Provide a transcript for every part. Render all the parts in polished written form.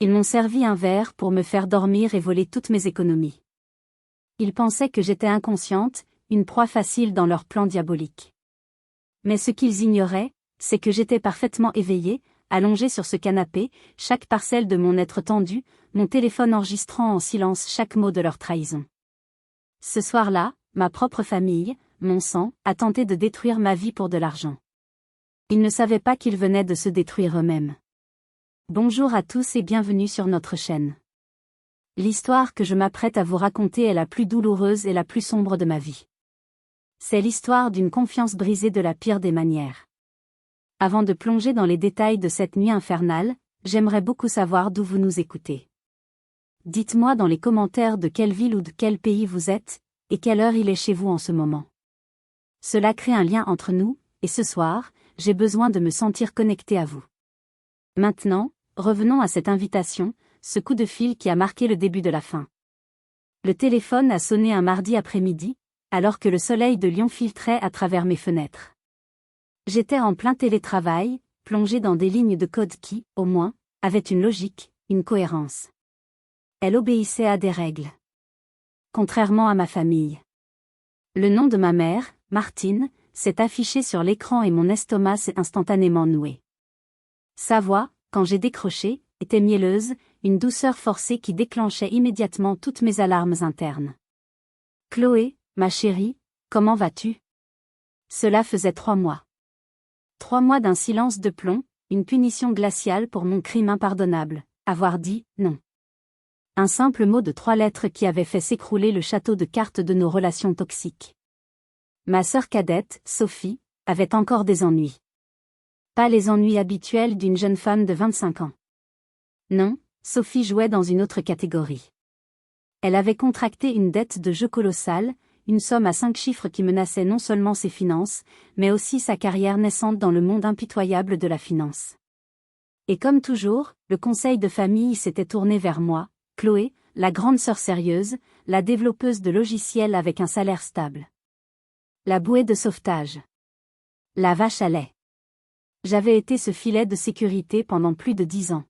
Ils m'ont servi un verre pour me faire dormir et voler toutes mes économies. Ils pensaient que j'étais inconsciente, une proie facile dans leur plan diabolique. Mais ce qu'ils ignoraient, c'est que j'étais parfaitement éveillée, allongée sur ce canapé, chaque parcelle de mon être tendu, mon téléphone enregistrant en silence chaque mot de leur trahison. Ce soir-là, ma propre famille, mon sang, a tenté de détruire ma vie pour de l'argent. Ils ne savaient pas qu'ils venaient de se détruire eux-mêmes. Bonjour à tous et bienvenue sur notre chaîne. L'histoire que je m'apprête à vous raconter est la plus douloureuse et la plus sombre de ma vie. C'est l'histoire d'une confiance brisée de la pire des manières. Avant de plonger dans les détails de cette nuit infernale, j'aimerais beaucoup savoir d'où vous nous écoutez. Dites-moi dans les commentaires de quelle ville ou de quel pays vous êtes, et quelle heure il est chez vous en ce moment. Cela crée un lien entre nous, et ce soir, j'ai besoin de me sentir connecté à vous. Maintenant, revenons à cette invitation, ce coup de fil qui a marqué le début de la fin. Le téléphone a sonné un mardi après-midi, alors que le soleil de Lyon filtrait à travers mes fenêtres. J'étais en plein télétravail, plongé dans des lignes de code qui, au moins, avaient une logique, une cohérence. Elle obéissait à des règles. Contrairement à ma famille. Le nom de ma mère, Martine, s'est affiché sur l'écran et mon estomac s'est instantanément noué. Sa voix, quand j'ai décroché, était mielleuse, une douceur forcée qui déclenchait immédiatement toutes mes alarmes internes. « Chloé, ma chérie, comment vas-tu » Cela faisait 3 mois. 3 mois d'un silence de plomb, une punition glaciale pour mon crime impardonnable, avoir dit « non ». Un simple mot de 3 lettres qui avait fait s'écrouler le château de cartes de nos relations toxiques. Ma sœur cadette, Sophie, avait encore des ennuis. Pas les ennuis habituels d'une jeune femme de 25 ans. Non, Sophie jouait dans une autre catégorie. Elle avait contracté une dette de jeu colossale, une somme à 5 chiffres qui menaçait non seulement ses finances, mais aussi sa carrière naissante dans le monde impitoyable de la finance. Et comme toujours, le conseil de famille s'était tourné vers moi, Chloé, la grande sœur sérieuse, la développeuse de logiciels avec un salaire stable. La bouée de sauvetage. La vache à lait. J'avais été ce filet de sécurité pendant plus de 10 ans.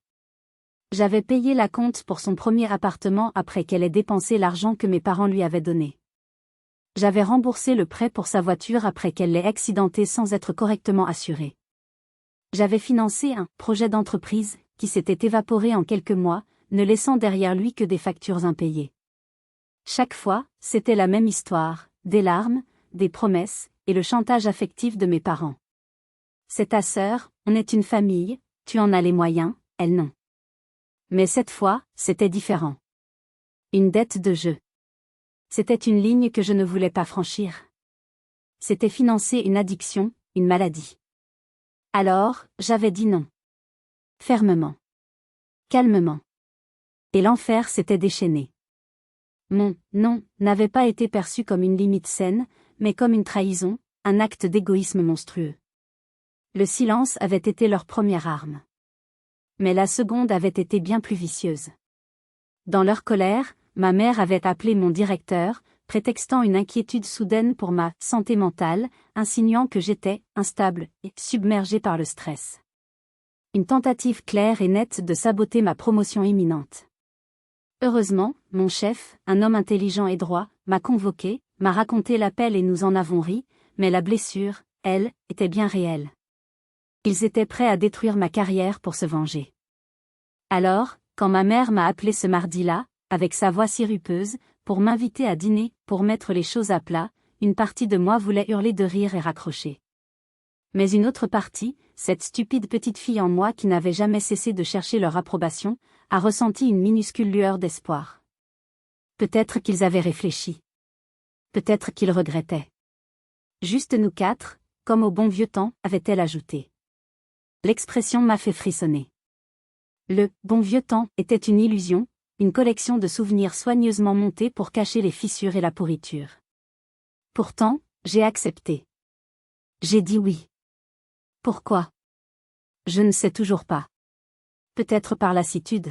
J'avais payé la compte pour son premier appartement après qu'elle ait dépensé l'argent que mes parents lui avaient donné. J'avais remboursé le prêt pour sa voiture après qu'elle l'ait accidenté sans être correctement assurée. J'avais financé un projet d'entreprise qui s'était évaporé en quelques mois, ne laissant derrière lui que des factures impayées. Chaque fois, c'était la même histoire, des larmes, des promesses, et le chantage affectif de mes parents. C'est ta sœur, on est une famille, tu en as les moyens, elle non. Mais cette fois, c'était différent. Une dette de jeu. C'était une ligne que je ne voulais pas franchir. C'était financer une addiction, une maladie. Alors, j'avais dit non. Fermement. Calmement. Et l'enfer s'était déchaîné. Mon « non » n'avait pas été perçu comme une limite saine, mais comme une trahison, un acte d'égoïsme monstrueux. Le silence avait été leur première arme. Mais la seconde avait été bien plus vicieuse. Dans leur colère, ma mère avait appelé mon directeur, prétextant une inquiétude soudaine pour ma santé mentale, insinuant que j'étais instable et submergée par le stress. Une tentative claire et nette de saboter ma promotion imminente. Heureusement, mon chef, un homme intelligent et droit, m'a convoqué, m'a raconté l'appel et nous en avons ri, mais la blessure, elle, était bien réelle. Ils étaient prêts à détruire ma carrière pour se venger. Alors, quand ma mère m'a appelé ce mardi-là, avec sa voix sirupeuse, pour m'inviter à dîner, pour mettre les choses à plat, une partie de moi voulait hurler de rire et raccrocher. Mais une autre partie, cette stupide petite fille en moi qui n'avait jamais cessé de chercher leur approbation, a ressenti une minuscule lueur d'espoir. Peut-être qu'ils avaient réfléchi. Peut-être qu'ils regrettaient. Juste nous 4, comme au bon vieux temps, avait-elle ajouté. L'expression m'a fait frissonner. Le « bon vieux temps » était une illusion, une collection de souvenirs soigneusement montés pour cacher les fissures et la pourriture. Pourtant, j'ai accepté. J'ai dit oui. Pourquoi ? Je ne sais toujours pas. Peut-être par lassitude.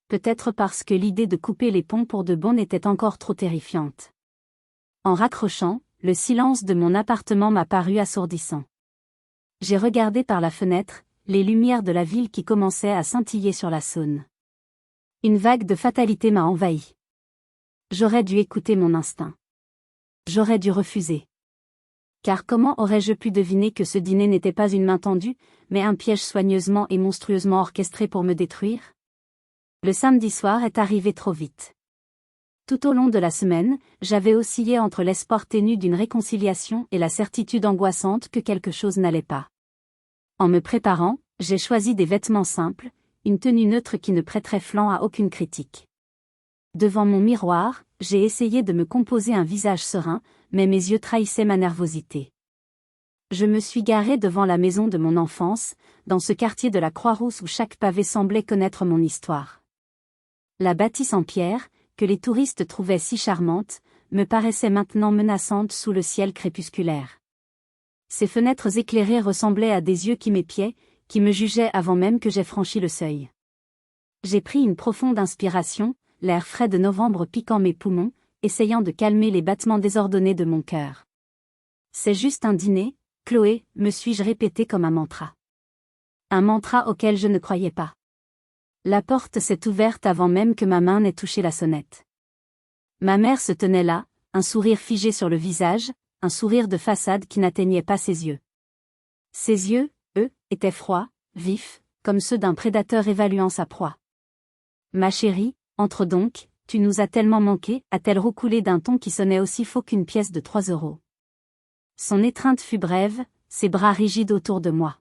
Peut-être parce que l'idée de couper les ponts pour de bon était encore trop terrifiante. En raccrochant, le silence de mon appartement m'a paru assourdissant. J'ai regardé par la fenêtre, les lumières de la ville qui commençaient à scintiller sur la Saône. Une vague de fatalité m'a envahi. J'aurais dû écouter mon instinct. J'aurais dû refuser. Car comment aurais-je pu deviner que ce dîner n'était pas une main tendue, mais un piège soigneusement et monstrueusement orchestré pour me détruire? Le samedi soir est arrivé trop vite. Tout au long de la semaine, j'avais oscillé entre l'espoir ténu d'une réconciliation et la certitude angoissante que quelque chose n'allait pas. En me préparant, j'ai choisi des vêtements simples, une tenue neutre qui ne prêterait flanc à aucune critique. Devant mon miroir, j'ai essayé de me composer un visage serein, mais mes yeux trahissaient ma nervosité. Je me suis garé devant la maison de mon enfance, dans ce quartier de la Croix-Rousse où chaque pavé semblait connaître mon histoire. La bâtisse en pierre, que les touristes trouvaient si charmante, me paraissait maintenant menaçante sous le ciel crépusculaire. Ses fenêtres éclairées ressemblaient à des yeux qui m'épiaient, qui me jugeaient avant même que j'aie franchi le seuil. J'ai pris une profonde inspiration, l'air frais de novembre piquant mes poumons, essayant de calmer les battements désordonnés de mon cœur. C'est juste un dîner, Chloé, me suis-je répété comme un mantra. Un mantra auquel je ne croyais pas. La porte s'est ouverte avant même que ma main n'ait touché la sonnette. Ma mère se tenait là, un sourire figé sur le visage, un sourire de façade qui n'atteignait pas ses yeux. Ses yeux, eux, étaient froids, vifs, comme ceux d'un prédateur évaluant sa proie. Ma chérie, entre donc, tu nous as tellement manqué, a-t-elle roucoulé d'un ton qui sonnait aussi faux qu'une pièce de 3 €. Son étreinte fut brève, ses bras rigides autour de moi.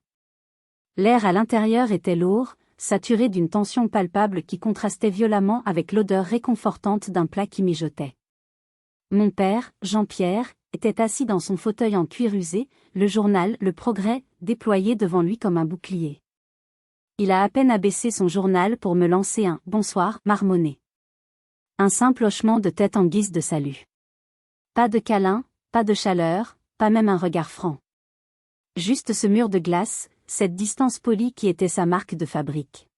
L'air à l'intérieur était lourd, saturé d'une tension palpable qui contrastait violemment avec l'odeur réconfortante d'un plat qui mijotait. Mon père, Jean-Pierre, était assis dans son fauteuil en cuir usé, le journal Le Progrès, déployé devant lui comme un bouclier. Il a à peine abaissé son journal pour me lancer un « bonsoir » marmonné. Un simple hochement de tête en guise de salut. Pas de câlin, pas de chaleur, pas même un regard franc. Juste ce mur de glace, cette distance polie qui était sa marque de fabrique.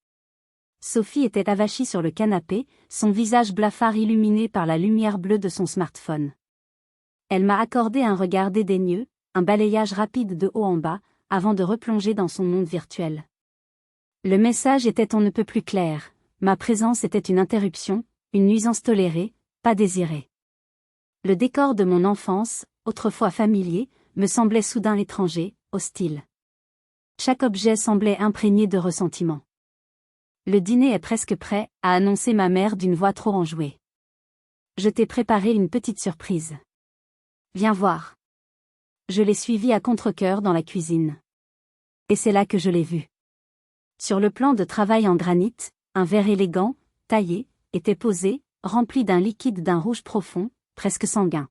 Sophie était avachie sur le canapé, son visage blafard illuminé par la lumière bleue de son smartphone. Elle m'a accordé un regard dédaigneux, un balayage rapide de haut en bas, avant de replonger dans son monde virtuel. Le message était on ne peut plus clair, ma présence était une interruption, une nuisance tolérée, pas désirée. Le décor de mon enfance, autrefois familier, me semblait soudain étranger, hostile. Chaque objet semblait imprégné de ressentiment. Le dîner est presque prêt, a annoncé ma mère d'une voix trop enjouée. Je t'ai préparé une petite surprise. Viens voir. Je l'ai suivie à contre-cœur dans la cuisine. Et c'est là que je l'ai vue. Sur le plan de travail en granit, un verre élégant, taillé, était posé, rempli d'un liquide d'un rouge profond, presque sanguin.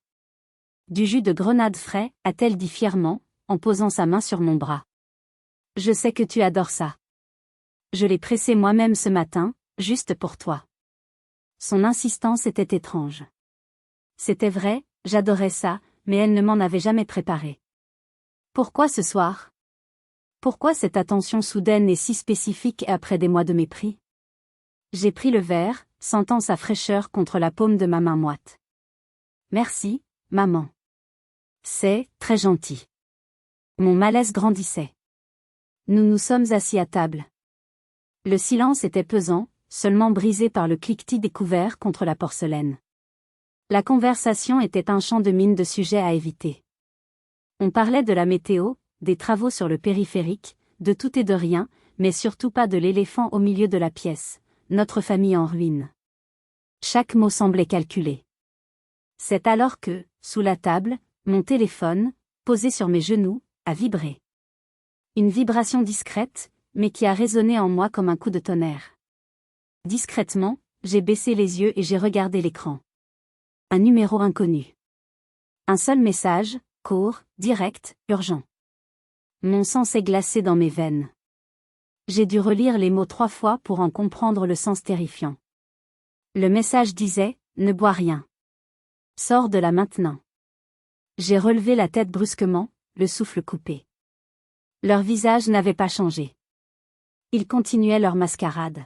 Du jus de grenade frais, a-t-elle dit fièrement, en posant sa main sur mon bras. Je sais que tu adores ça. Je l'ai pressé moi-même ce matin, juste pour toi. Son insistance était étrange. C'était vrai, j'adorais ça, mais elle ne m'en avait jamais préparé. Pourquoi ce soir? Pourquoi cette attention soudaine et si spécifique après des mois de mépris? J'ai pris le verre, sentant sa fraîcheur contre la paume de ma main moite. Merci, maman. C'est très gentil. Mon malaise grandissait. Nous nous sommes assis à table. Le silence était pesant, seulement brisé par le cliquetis des couverts contre la porcelaine. La conversation était un champ de mine de sujets à éviter. On parlait de la météo, des travaux sur le périphérique, de tout et de rien, mais surtout pas de l'éléphant au milieu de la pièce, notre famille en ruine. Chaque mot semblait calculé. C'est alors que, sous la table, mon téléphone, posé sur mes genoux, a vibré. Une vibration discrète, mais qui a résonné en moi comme un coup de tonnerre. Discrètement, j'ai baissé les yeux et j'ai regardé l'écran. Un numéro inconnu. Un seul message, court, direct, urgent. Mon sang s'est glacé dans mes veines. J'ai dû relire les mots 3 fois pour en comprendre le sens terrifiant. Le message disait « Ne bois rien. Sors de là maintenant. » J'ai relevé la tête brusquement, le souffle coupé. Leur visage n'avait pas changé. Ils continuaient leur mascarade.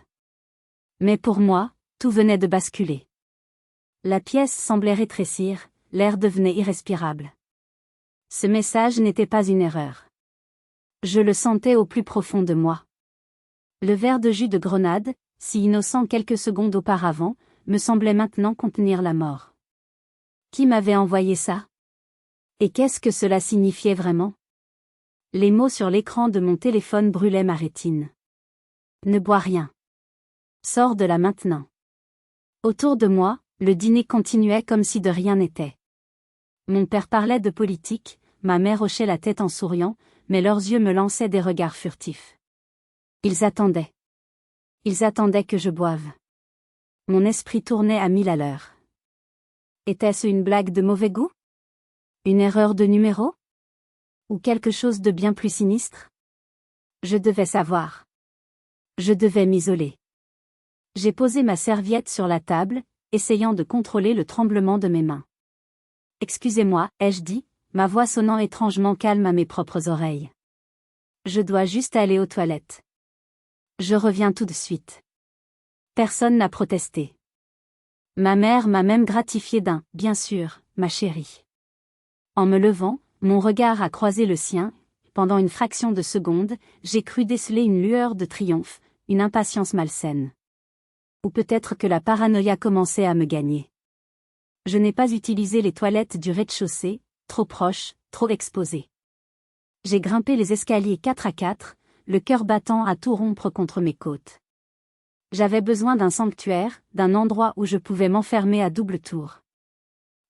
Mais pour moi, tout venait de basculer. La pièce semblait rétrécir, l'air devenait irrespirable. Ce message n'était pas une erreur. Je le sentais au plus profond de moi. Le verre de jus de grenade, si innocent quelques secondes auparavant, me semblait maintenant contenir la mort. Qui m'avait envoyé ça? Et qu'est-ce que cela signifiait vraiment? Les mots sur l'écran de mon téléphone brûlaient ma rétine. Ne bois rien. Sors de là maintenant. Autour de moi, le dîner continuait comme si de rien n'était. Mon père parlait de politique, ma mère hochait la tête en souriant, mais leurs yeux me lançaient des regards furtifs. Ils attendaient. Ils attendaient que je boive. Mon esprit tournait à 1000 à l'heure. Était-ce une blague de mauvais goût? Une erreur de numéro? Ou quelque chose de bien plus sinistre? Je devais savoir. Je devais m'isoler. J'ai posé ma serviette sur la table, essayant de contrôler le tremblement de mes mains. Excusez-moi, ai-je dit, ma voix sonnant étrangement calme à mes propres oreilles. Je dois juste aller aux toilettes. Je reviens tout de suite. Personne n'a protesté. Ma mère m'a même gratifié d'un « bien sûr, ma chérie ». En me levant, mon regard a croisé le sien. Pendant une fraction de seconde, j'ai cru déceler une lueur de triomphe, une impatience malsaine. Ou peut-être que la paranoïa commençait à me gagner. Je n'ai pas utilisé les toilettes du rez-de-chaussée, trop proches, trop exposées. J'ai grimpé les escaliers 4 à 4, le cœur battant à tout rompre contre mes côtes. J'avais besoin d'un sanctuaire, d'un endroit où je pouvais m'enfermer à double tour.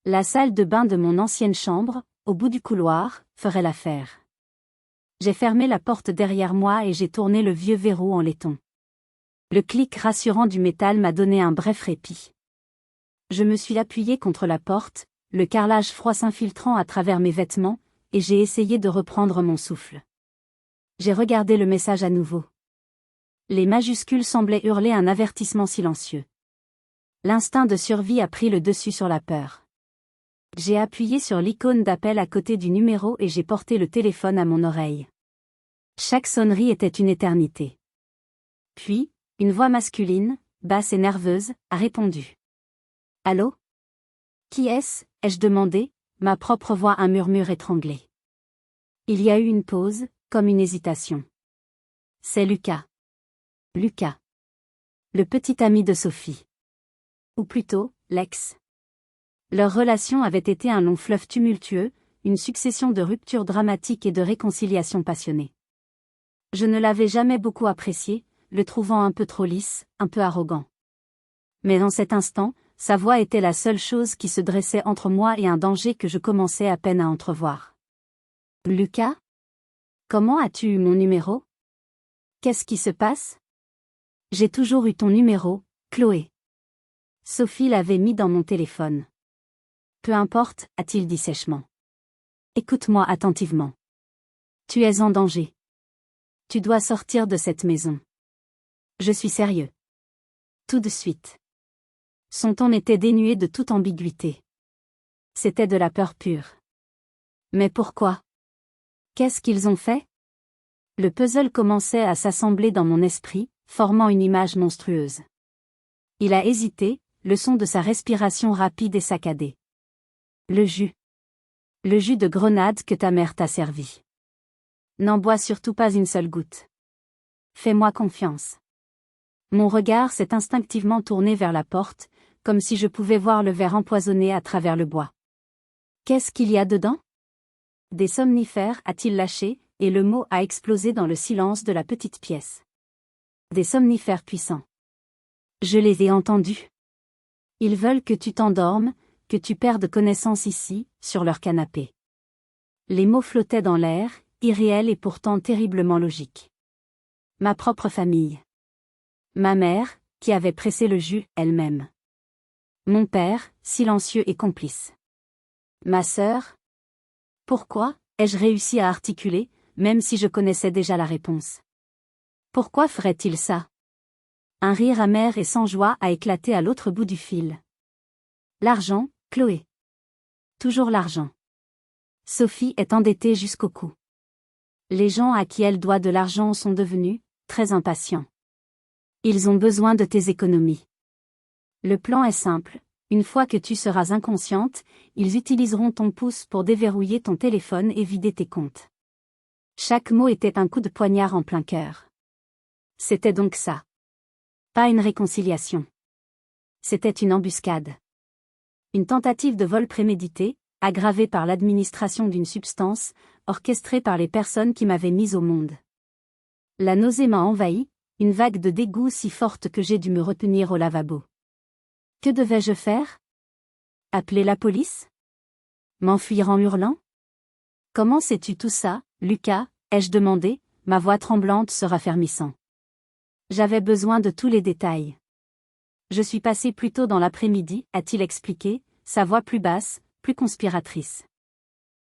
La salle de bain de mon ancienne chambre, au bout du couloir, ferait l'affaire. J'ai fermé la porte derrière moi et j'ai tourné le vieux verrou en laiton. Le clic rassurant du métal m'a donné un bref répit. Je me suis appuyé contre la porte, le carrelage froid s'infiltrant à travers mes vêtements, et j'ai essayé de reprendre mon souffle. J'ai regardé le message à nouveau. Les majuscules semblaient hurler un avertissement silencieux. L'instinct de survie a pris le dessus sur la peur. J'ai appuyé sur l'icône d'appel à côté du numéro et j'ai porté le téléphone à mon oreille. Chaque sonnerie était une éternité. Puis, une voix masculine, basse et nerveuse, a répondu. « Allô? Qui est-ce » ai-je demandé, ma propre voix un murmure étranglé. Il y a eu une pause, comme une hésitation. « C'est Lucas. » Lucas. Le petit ami de Sophie. Ou plutôt, l'ex. Leur relation avait été un long fleuve tumultueux, une succession de ruptures dramatiques et de réconciliations passionnées. Je ne l'avais jamais beaucoup apprécié, le trouvant un peu trop lisse, un peu arrogant. Mais en cet instant, sa voix était la seule chose qui se dressait entre moi et un danger que je commençais à peine à entrevoir. « Lucas? Comment as-tu eu mon numéro? Qu'est-ce qui se passe? » « J'ai toujours eu ton numéro, Chloé. » Sophie l'avait mis dans mon téléphone. « Peu importe, a-t-il dit sèchement. Écoute-moi attentivement. Tu es en danger. Tu dois sortir de cette maison. Je suis sérieux. Tout de suite. » Son ton était dénué de toute ambiguïté. C'était de la peur pure. Mais pourquoi? Qu'est-ce qu'ils ont fait? Le puzzle commençait à s'assembler dans mon esprit, formant une image monstrueuse. Il a hésité, le son de sa respiration rapide et saccadée. Le jus. Le jus de grenade que ta mère t'a servi. N'en bois surtout pas une seule goutte. Fais-moi confiance. Mon regard s'est instinctivement tourné vers la porte, comme si je pouvais voir le verre empoisonné à travers le bois. Qu'est-ce qu'il y a dedans? Des somnifères, a-t-il lâché, et le mot a explosé dans le silence de la petite pièce. Des somnifères puissants. Je les ai entendus. Ils veulent que tu t'endormes, que tu perdes connaissance ici, sur leur canapé. Les mots flottaient dans l'air, irréels et pourtant terriblement logiques. Ma propre famille. Ma mère, qui avait pressé le jus, elle-même. Mon père, silencieux et complice. Ma sœur? Pourquoi, ai-je réussi à articuler, même si je connaissais déjà la réponse? Pourquoi ferait-il ça? Un rire amer et sans joie a éclaté à l'autre bout du fil. L'argent, Chloé. Toujours l'argent. Sophie est endettée jusqu'au cou. Les gens à qui elle doit de l'argent sont devenus très impatients. Ils ont besoin de tes économies. Le plan est simple. Une fois que tu seras inconsciente, ils utiliseront ton pouce pour déverrouiller ton téléphone et vider tes comptes. Chaque mot était un coup de poignard en plein cœur. C'était donc ça. Pas une réconciliation. C'était une embuscade. Une tentative de vol prémédité, aggravée par l'administration d'une substance, orchestrée par les personnes qui m'avaient mise au monde. La nausée m'a envahi, une vague de dégoût si forte que j'ai dû me retenir au lavabo. Que devais-je faire? Appeler la police? M'enfuir en hurlant? Comment sais-tu tout ça, Lucas? Ai-je demandé, ma voix tremblante se raffermissant. J'avais besoin de tous les détails. Je suis passé plus tôt dans l'après-midi, a-t-il expliqué, sa voix plus basse, plus conspiratrice.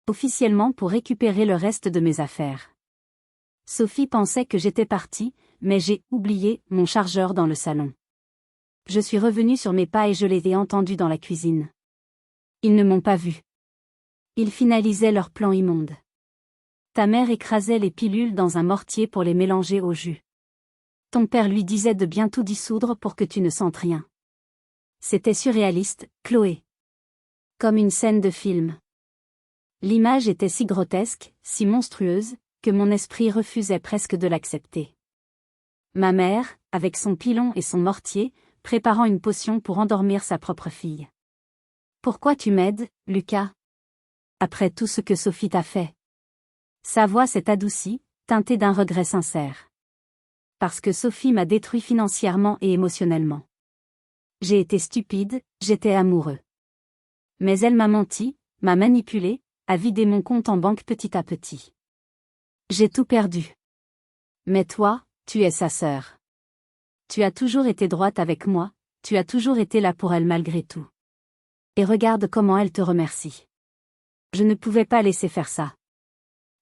Officiellement pour récupérer le reste de mes affaires. Sophie pensait que j'étais partie, mais j'ai oublié mon chargeur dans le salon. Je suis revenu sur mes pas et je les ai entendus dans la cuisine. Ils ne m'ont pas vu. Ils finalisaient leur plan immonde. Ta mère écrasait les pilules dans un mortier pour les mélanger au jus. Ton père lui disait de bien tout dissoudre pour que tu ne sentes rien. C'était surréaliste, Chloé. Comme une scène de film. L'image était si grotesque, si monstrueuse, que mon esprit refusait presque de l'accepter. Ma mère, avec son pilon et son mortier, préparant une potion pour endormir sa propre fille. Pourquoi tu m'aides, Lucas? Après tout ce que Sophie t'a fait. Sa voix s'est adoucie, teintée d'un regret sincère. Parce que Sophie m'a détruit financièrement et émotionnellement. J'ai été stupide, j'étais amoureux. Mais elle m'a menti, m'a manipulé, a vidé mon compte en banque petit à petit. J'ai tout perdu. Mais toi, tu es sa sœur. Tu as toujours été droite avec moi, tu as toujours été là pour elle malgré tout. Et regarde comment elle te remercie. Je ne pouvais pas laisser faire ça.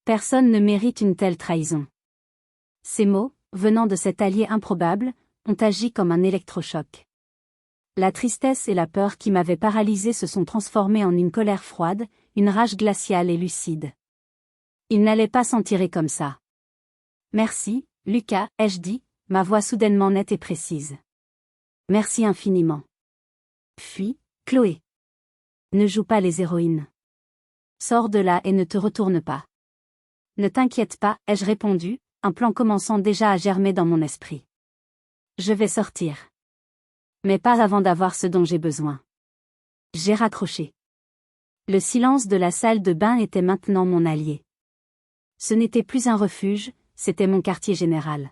Personne ne mérite une telle trahison. Ces mots, venant de cet allié improbable, ont agi comme un électrochoc. La tristesse et la peur qui m'avaient paralysé se sont transformées en une colère froide, une rage glaciale et lucide. Il n'allait pas s'en tirer comme ça. Merci, Lucas, ai-je dit, ma voix soudainement nette et précise. Merci infiniment. Fuis, Chloé. Ne joue pas les héroïnes. Sors de là et ne te retourne pas. Ne t'inquiète pas, ai-je répondu, un plan commençant déjà à germer dans mon esprit. Je vais sortir. Mais pas avant d'avoir ce dont j'ai besoin. J'ai raccroché. Le silence de la salle de bain était maintenant mon allié. Ce n'était plus un refuge, c'était mon quartier général.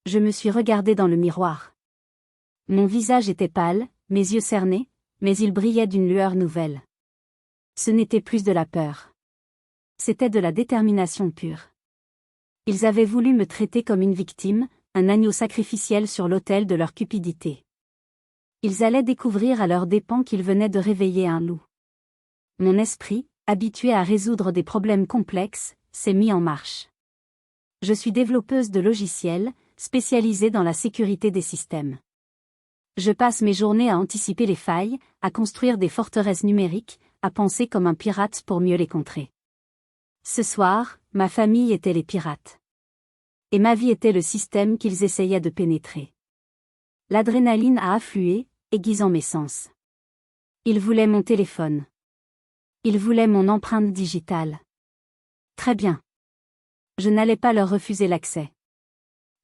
Je me suis regardé dans le miroir. Mon visage était pâle, mes yeux cernés, mais ils brillaient d'une lueur nouvelle. Ce n'était plus de la peur. C'était de la détermination pure. Ils avaient voulu me traiter comme une victime, un agneau sacrificiel sur l'autel de leur cupidité. Ils allaient découvrir à leurs dépens qu'ils venaient de réveiller un loup. Mon esprit, habitué à résoudre des problèmes complexes, s'est mis en marche. Je suis développeuse de logiciels, spécialisée dans la sécurité des systèmes. Je passe mes journées à anticiper les failles, à construire des forteresses numériques, à penser comme un pirate pour mieux les contrer. Ce soir, ma famille était les pirates. Et ma vie était le système qu'ils essayaient de pénétrer. L'adrénaline a afflué, aiguisant mes sens. Ils voulaient mon téléphone. Ils voulaient mon empreinte digitale. Très bien. Je n'allais pas leur refuser l'accès.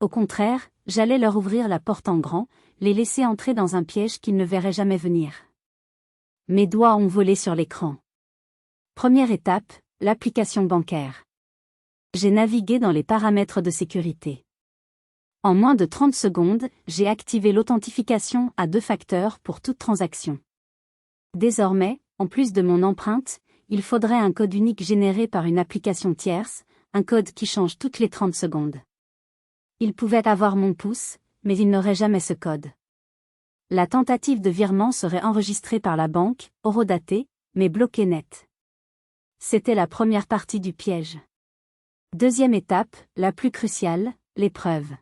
Au contraire, j'allais leur ouvrir la porte en grand, les laisser entrer dans un piège qu'ils ne verraient jamais venir. Mes doigts ont volé sur l'écran. Première étape, l'application bancaire. J'ai navigué dans les paramètres de sécurité. En moins de 30 secondes, j'ai activé l'authentification à 2 facteurs pour toute transaction. Désormais, en plus de mon empreinte, il faudrait un code unique généré par une application tierce, un code qui change toutes les 30 secondes. Ils pouvaient avoir mon pouce, mais ils n'auraient jamais ce code. La tentative de virement serait enregistrée par la banque, horodatée, mais bloquée net. C'était la première partie du piège. Deuxième étape, la plus cruciale, les preuves.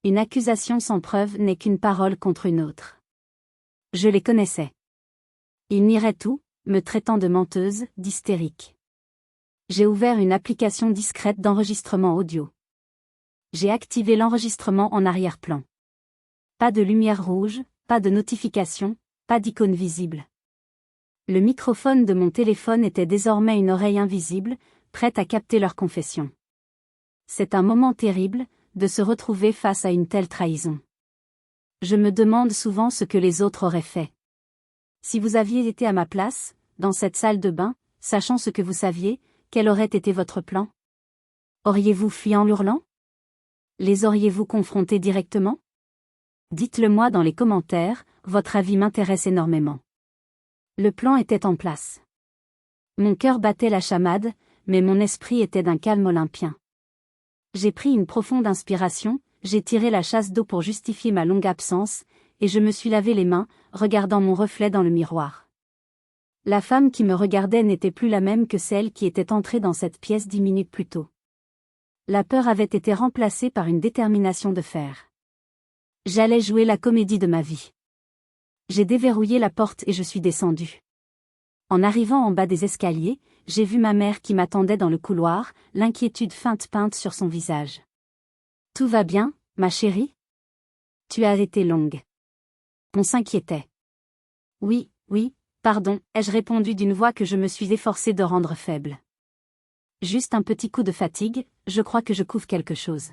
Une accusation sans preuve n'est qu'une parole contre une autre. Je les connaissais. Ils nieraient tout, me traitant de menteuse, d'hystérique. J'ai ouvert une application discrète d'enregistrement audio. J'ai activé l'enregistrement en arrière-plan. Pas de lumière rouge, pas de notification, pas d'icône visible. Le microphone de mon téléphone était désormais une oreille invisible, prête à capter leur confession. C'est un moment terrible, de se retrouver face à une telle trahison. Je me demande souvent ce que les autres auraient fait. Si vous aviez été à ma place, dans cette salle de bain, sachant ce que vous saviez, quel aurait été votre plan? Auriez-vous fui en hurlant? Les auriez-vous confrontés directement? Dites-le-moi dans les commentaires, votre avis m'intéresse énormément. Le plan était en place. Mon cœur battait la chamade, mais mon esprit était d'un calme olympien. J'ai pris une profonde inspiration, j'ai tiré la chasse d'eau pour justifier ma longue absence, et je me suis lavé les mains, regardant mon reflet dans le miroir. La femme qui me regardait n'était plus la même que celle qui était entrée dans cette pièce 10 minutes plus tôt. La peur avait été remplacée par une détermination de fer. J'allais jouer la comédie de ma vie. J'ai déverrouillé la porte et je suis descendue. En arrivant en bas des escaliers, j'ai vu ma mère qui m'attendait dans le couloir, l'inquiétude feinte peinte sur son visage. « Tout va bien, ma chérie? Tu as été longue. » On s'inquiétait. « Oui, oui, pardon, ai-je répondu d'une voix que je me suis efforcée de rendre faible. Juste un petit coup de fatigue, je crois que je couvre quelque chose. »«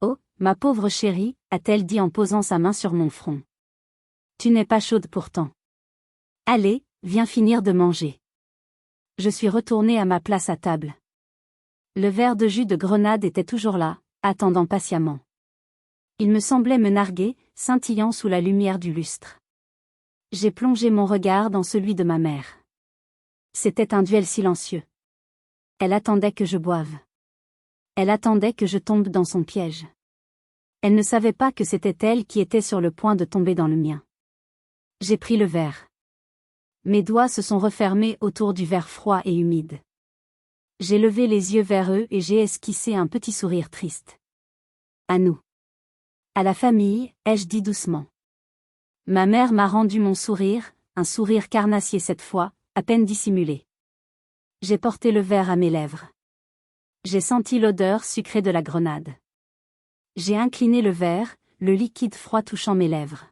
Oh, ma pauvre chérie, a-t-elle dit en posant sa main sur mon front. Tu n'es pas chaude pourtant. Allez, viens finir de manger. » Je suis retournée à ma place à table. Le verre de jus de grenade était toujours là, attendant patiemment. Il me semblait me narguer, scintillant sous la lumière du lustre. J'ai plongé mon regard dans celui de ma mère. C'était un duel silencieux. Elle attendait que je boive. Elle attendait que je tombe dans son piège. Elle ne savait pas que c'était elle qui était sur le point de tomber dans le mien. J'ai pris le verre. Mes doigts se sont refermés autour du verre froid et humide. J'ai levé les yeux vers eux et j'ai esquissé un petit sourire triste. À nous. À la famille, ai-je dit doucement. Ma mère m'a rendu mon sourire, un sourire carnassier cette fois, à peine dissimulé. J'ai porté le verre à mes lèvres. J'ai senti l'odeur sucrée de la grenade. J'ai incliné le verre, le liquide froid touchant mes lèvres.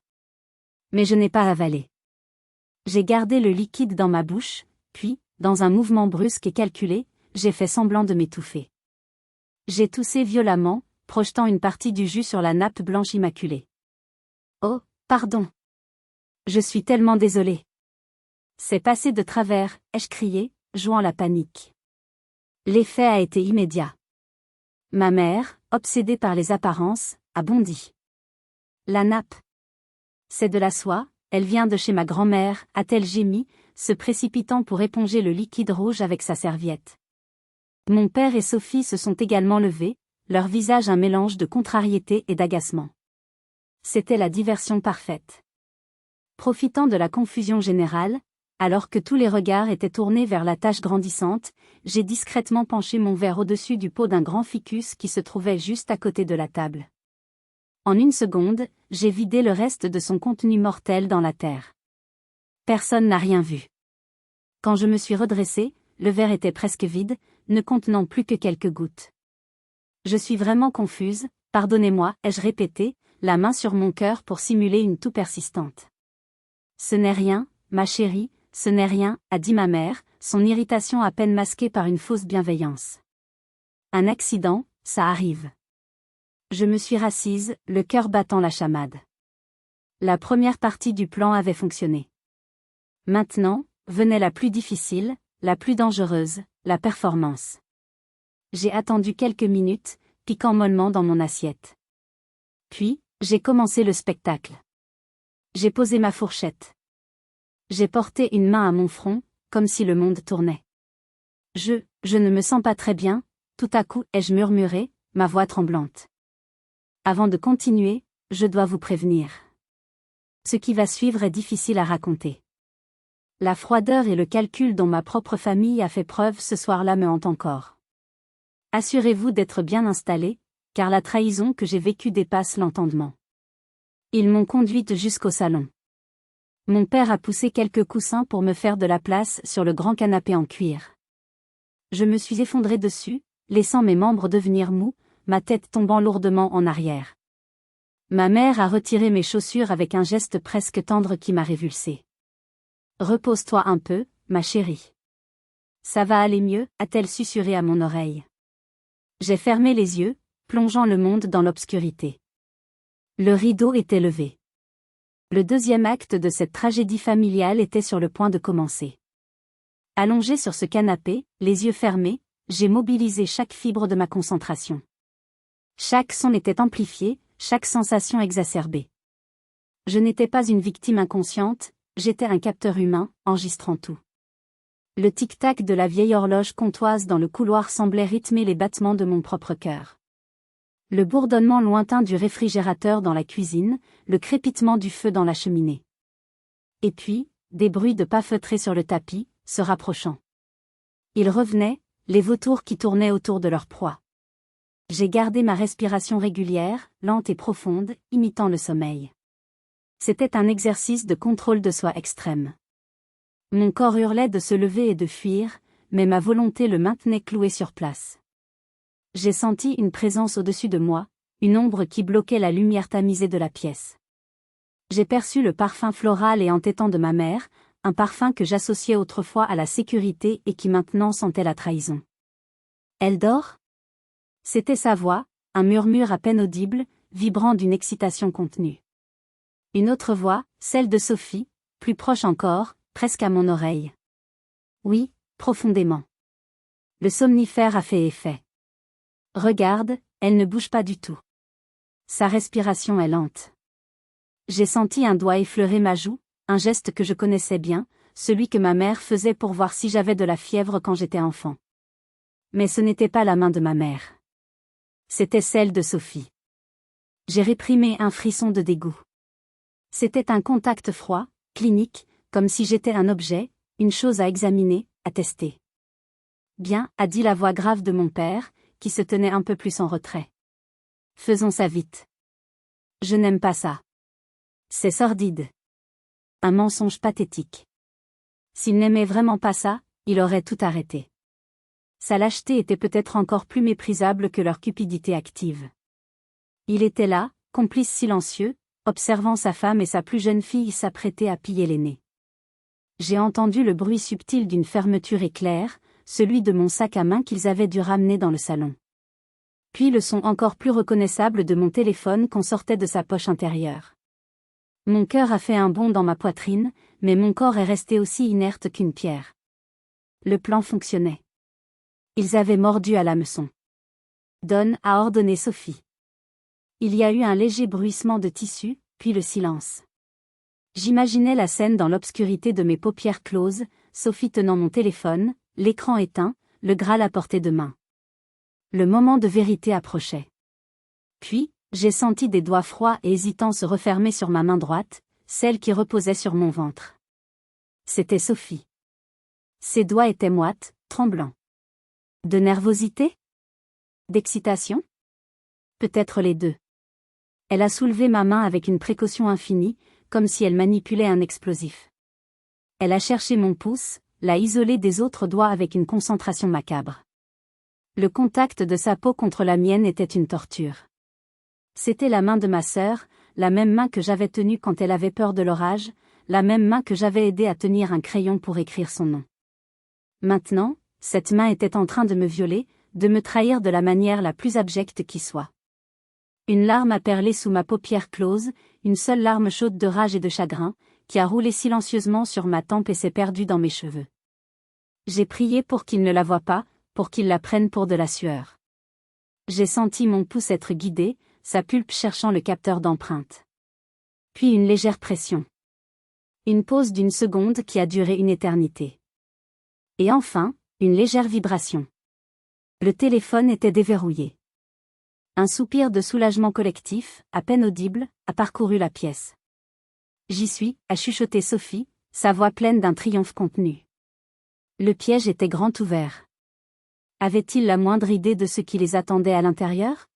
Mais je n'ai pas avalé. J'ai gardé le liquide dans ma bouche, puis, dans un mouvement brusque et calculé, j'ai fait semblant de m'étouffer. J'ai toussé violemment, projetant une partie du jus sur la nappe blanche immaculée. Oh, pardon. Je suis tellement désolée. C'est passé de travers, ai-je crié, jouant la panique. L'effet a été immédiat. Ma mère, obsédée par les apparences, a bondi. La nappe. C'est de la soie, elle vient de chez ma grand-mère, a-t-elle gémi, se précipitant pour éponger le liquide rouge avec sa serviette. Mon père et Sophie se sont également levés, leur visage un mélange de contrariété et d'agacement. C'était la diversion parfaite. Profitant de la confusion générale, alors que tous les regards étaient tournés vers la tache grandissante, j'ai discrètement penché mon verre au-dessus du pot d'un grand ficus qui se trouvait juste à côté de la table. En une seconde, j'ai vidé le reste de son contenu mortel dans la terre. Personne n'a rien vu. Quand je me suis redressée, le verre était presque vide, ne contenant plus que quelques gouttes. Je suis vraiment confuse, pardonnez-moi, ai-je répété, la main sur mon cœur pour simuler une toux persistante. Ce n'est rien, ma chérie, ce n'est rien, a dit ma mère, son irritation à peine masquée par une fausse bienveillance. Un accident, ça arrive. Je me suis rassise, le cœur battant la chamade. La première partie du plan avait fonctionné. Maintenant, venait la plus difficile, la plus dangereuse, la performance. J'ai attendu quelques minutes, piquant mollement dans mon assiette. Puis, j'ai commencé le spectacle. J'ai posé ma fourchette. J'ai porté une main à mon front, comme si le monde tournait. Je ne me sens pas très bien, tout à coup ai-je murmuré, ma voix tremblante. Avant de continuer, je dois vous prévenir. Ce qui va suivre est difficile à raconter. La froideur et le calcul dont ma propre famille a fait preuve ce soir-là me hantent encore. Assurez-vous d'être bien installé, car la trahison que j'ai vécue dépasse l'entendement. Ils m'ont conduite jusqu'au salon. Mon père a poussé quelques coussins pour me faire de la place sur le grand canapé en cuir. Je me suis effondrée dessus, laissant mes membres devenir mous, ma tête tombant lourdement en arrière. Ma mère a retiré mes chaussures avec un geste presque tendre qui m'a révulsée. « Repose-toi un peu, ma chérie. Ça va aller mieux, a-t-elle susurré à mon oreille. J'ai fermé les yeux, plongeant le monde dans l'obscurité. Le rideau était levé. Le deuxième acte de cette tragédie familiale était sur le point de commencer. Allongé sur ce canapé, les yeux fermés, j'ai mobilisé chaque fibre de ma concentration. Chaque son était amplifié, chaque sensation exacerbée. Je n'étais pas une victime inconsciente, j'étais un capteur humain, enregistrant tout. Le tic-tac de la vieille horloge comtoise dans le couloir semblait rythmer les battements de mon propre cœur. Le bourdonnement lointain du réfrigérateur dans la cuisine, le crépitement du feu dans la cheminée. Et puis, des bruits de pas feutrés sur le tapis, se rapprochant. Ils revenaient, les vautours qui tournaient autour de leur proie. J'ai gardé ma respiration régulière, lente et profonde, imitant le sommeil. C'était un exercice de contrôle de soi extrême. Mon corps hurlait de se lever et de fuir, mais ma volonté le maintenait cloué sur place. J'ai senti une présence au-dessus de moi, une ombre qui bloquait la lumière tamisée de la pièce. J'ai perçu le parfum floral et entêtant de ma mère, un parfum que j'associais autrefois à la sécurité et qui maintenant sentait la trahison. Elle dort ? C'était sa voix, un murmure à peine audible, vibrant d'une excitation contenue. Une autre voix, celle de Sophie, plus proche encore, presque à mon oreille. Oui, profondément. Le somnifère a fait effet. Regarde, elle ne bouge pas du tout. Sa respiration est lente. J'ai senti un doigt effleurer ma joue, un geste que je connaissais bien, celui que ma mère faisait pour voir si j'avais de la fièvre quand j'étais enfant. Mais ce n'était pas la main de ma mère. C'était celle de Sophie. J'ai réprimé un frisson de dégoût. C'était un contact froid, clinique, comme si j'étais un objet, une chose à examiner, à tester. Bien, a dit la voix grave de mon père, qui se tenait un peu plus en retrait. Faisons ça vite. Je n'aime pas ça. C'est sordide. Un mensonge pathétique. S'il n'aimait vraiment pas ça, il aurait tout arrêté. Sa lâcheté était peut-être encore plus méprisable que leur cupidité active. Il était là, complice silencieux, observant sa femme et sa plus jeune fille s'apprêter à piller l'aîné. J'ai entendu le bruit subtil d'une fermeture éclair, celui de mon sac à main qu'ils avaient dû ramener dans le salon. Puis le son encore plus reconnaissable de mon téléphone qu'on sortait de sa poche intérieure. Mon cœur a fait un bond dans ma poitrine, mais mon corps est resté aussi inerte qu'une pierre. Le plan fonctionnait. Ils avaient mordu à l'hameçon. Donne, a ordonné Sophie. Il y a eu un léger bruissement de tissu, puis le silence. J'imaginais la scène dans l'obscurité de mes paupières closes, Sophie tenant mon téléphone, l'écran éteint, le Graal à portée de main. Le moment de vérité approchait. Puis, j'ai senti des doigts froids et hésitants se refermer sur ma main droite, celle qui reposait sur mon ventre. C'était Sophie. Ses doigts étaient moites, tremblants. De nervosité ? D'excitation ? Peut-être les deux. Elle a soulevé ma main avec une précaution infinie, comme si elle manipulait un explosif. Elle a cherché mon pouce, l'a isolé des autres doigts avec une concentration macabre. Le contact de sa peau contre la mienne était une torture. C'était la main de ma sœur, la même main que j'avais tenue quand elle avait peur de l'orage, la même main que j'avais aidé à tenir un crayon pour écrire son nom. Maintenant, cette main était en train de me violer, de me trahir de la manière la plus abjecte qui soit. Une larme a perlé sous ma paupière close, une seule larme chaude de rage et de chagrin, qui a roulé silencieusement sur ma tempe et s'est perdue dans mes cheveux. J'ai prié pour qu'il ne la voie pas, pour qu'il la prenne pour de la sueur. J'ai senti mon pouce être guidé, sa pulpe cherchant le capteur d'empreinte. Puis une légère pression. Une pause d'une seconde qui a duré une éternité. Et enfin, une légère vibration. Le téléphone était déverrouillé. Un soupir de soulagement collectif, à peine audible, a parcouru la pièce. J'y suis, a chuchoté Sophie, sa voix pleine d'un triomphe contenu. Le piège était grand ouvert. Avait-il la moindre idée de ce qui les attendait à l'intérieur ?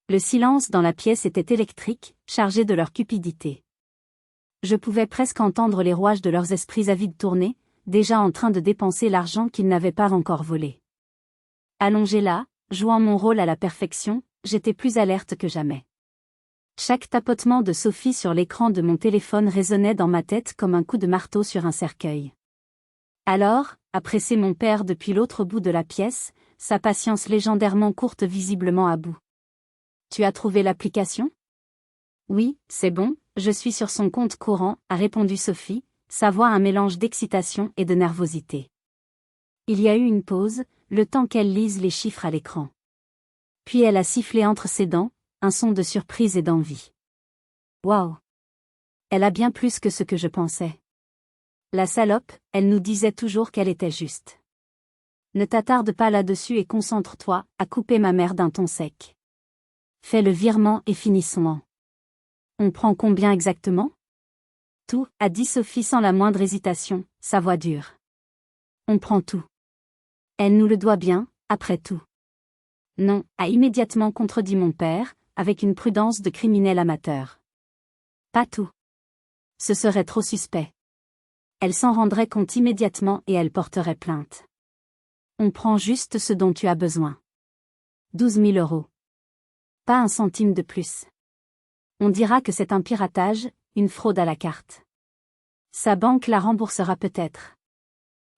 Le silence dans la pièce était électrique, chargé de leur cupidité. Je pouvais presque entendre les rouages de leurs esprits avides tourner, déjà en train de dépenser l'argent qu'ils n'avaient pas encore volé. Allongé là, jouant mon rôle à la perfection, j'étais plus alerte que jamais. Chaque tapotement de Sophie sur l'écran de mon téléphone résonnait dans ma tête comme un coup de marteau sur un cercueil. Alors, a pressé mon père depuis l'autre bout de la pièce, sa patience légendairement courte visiblement à bout. Tu as trouvé l'application ? Oui, c'est bon, je suis sur son compte courant, a répondu Sophie, sa voix un mélange d'excitation et de nervosité. Il y a eu une pause, le temps qu'elle lise les chiffres à l'écran. Puis elle a sifflé entre ses dents, un son de surprise et d'envie. Waouh! Elle a bien plus que ce que je pensais. La salope, elle nous disait toujours qu'elle était juste. Ne t'attarde pas là-dessus et concentre-toi, à couper ma mère d'un ton sec. Fais le virement et finissons-en. On prend combien exactement? Tout, a dit Sophie sans la moindre hésitation, sa voix dure. On prend tout. Elle nous le doit bien, après tout. Non, a immédiatement contredit mon père, avec une prudence de criminel amateur. Pas tout. Ce serait trop suspect. Elle s'en rendrait compte immédiatement et elle porterait plainte. On prend juste ce dont tu as besoin. 12 000 €. Pas un centime de plus. On dira que c'est un piratage, une fraude à la carte. Sa banque la remboursera peut-être.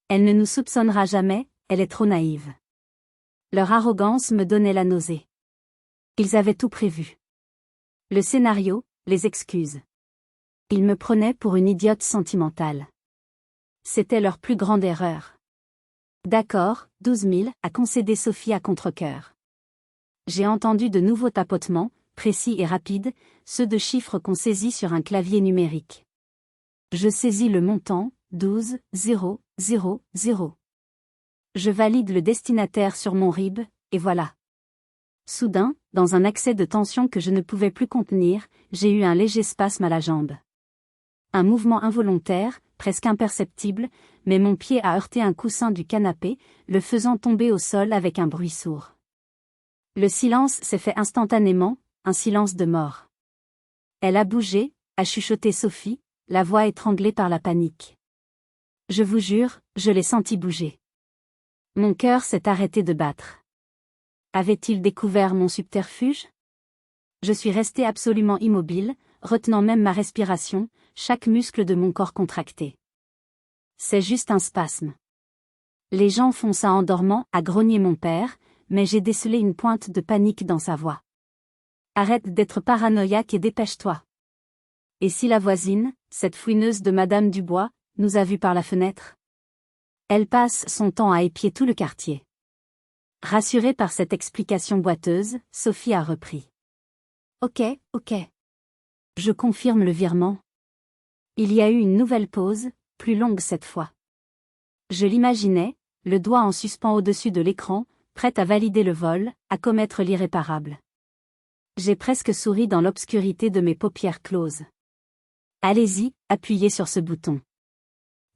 Elle ne nous soupçonnera jamais, elle est trop naïve. Leur arrogance me donnait la nausée. Ils avaient tout prévu. Le scénario, les excuses. Ils me prenaient pour une idiote sentimentale. C'était leur plus grande erreur. D'accord, 12 000, a concédé Sophie à contre-cœur. J'ai entendu de nouveaux tapotements, précis et rapides, ceux de chiffres qu'on saisit sur un clavier numérique. Je saisis le montant, 12 0 0 0. Je valide le destinataire sur mon RIB, et voilà. Soudain, dans un accès de tension que je ne pouvais plus contenir, j'ai eu un léger spasme à la jambe. Un mouvement involontaire, presque imperceptible, mais mon pied a heurté un coussin du canapé, le faisant tomber au sol avec un bruit sourd. Le silence s'est fait instantanément, un silence de mort. Elle a bougé, a chuchoté Sophie, la voix étranglée par la panique. Je vous jure, je l'ai senti bouger. Mon cœur s'est arrêté de battre. Avait-il découvert mon subterfuge? Je suis resté absolument immobile, retenant même ma respiration, chaque muscle de mon corps contracté. C'est juste un spasme. Les gens font ça en dormant, a grogné mon père, mais j'ai décelé une pointe de panique dans sa voix. Arrête d'être paranoïaque et dépêche-toi. Et si la voisine, cette fouineuse de Madame Dubois, nous a vus par la fenêtre? Elle passe son temps à épier tout le quartier. Rassurée par cette explication boiteuse, Sophie a repris. Ok. Je confirme le virement. Il y a eu une nouvelle pause, plus longue cette fois. Je l'imaginais, le doigt en suspens au-dessus de l'écran, prête à valider le vol, à commettre l'irréparable. J'ai presque souri dans l'obscurité de mes paupières closes. Allez-y, appuyez sur ce bouton.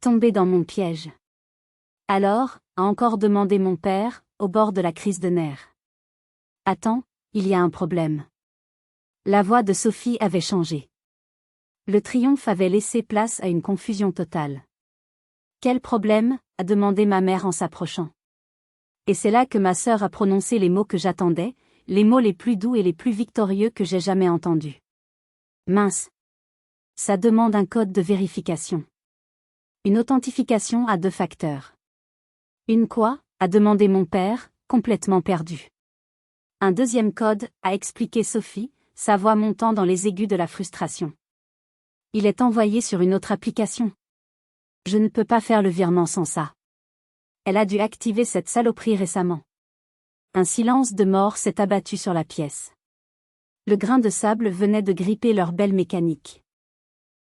Tombez dans mon piège. Alors, a encore demandé mon père, au bord de la crise de nerfs. Attends, il y a un problème. La voix de Sophie avait changé. Le triomphe avait laissé place à une confusion totale. Quel problème? A demandé ma mère en s'approchant. Et c'est là que ma sœur a prononcé les mots que j'attendais, les mots les plus doux et les plus victorieux que j'ai jamais entendus. Mince. Ça demande un code de vérification. Une authentification à 2 facteurs. Une quoi? A demandé mon père, complètement perdu. Un deuxième code, a expliqué Sophie, sa voix montant dans les aigus de la frustration. Il est envoyé sur une autre application. Je ne peux pas faire le virement sans ça. Elle a dû activer cette saloperie récemment. Un silence de mort s'est abattu sur la pièce. Le grain de sable venait de gripper leur belle mécanique.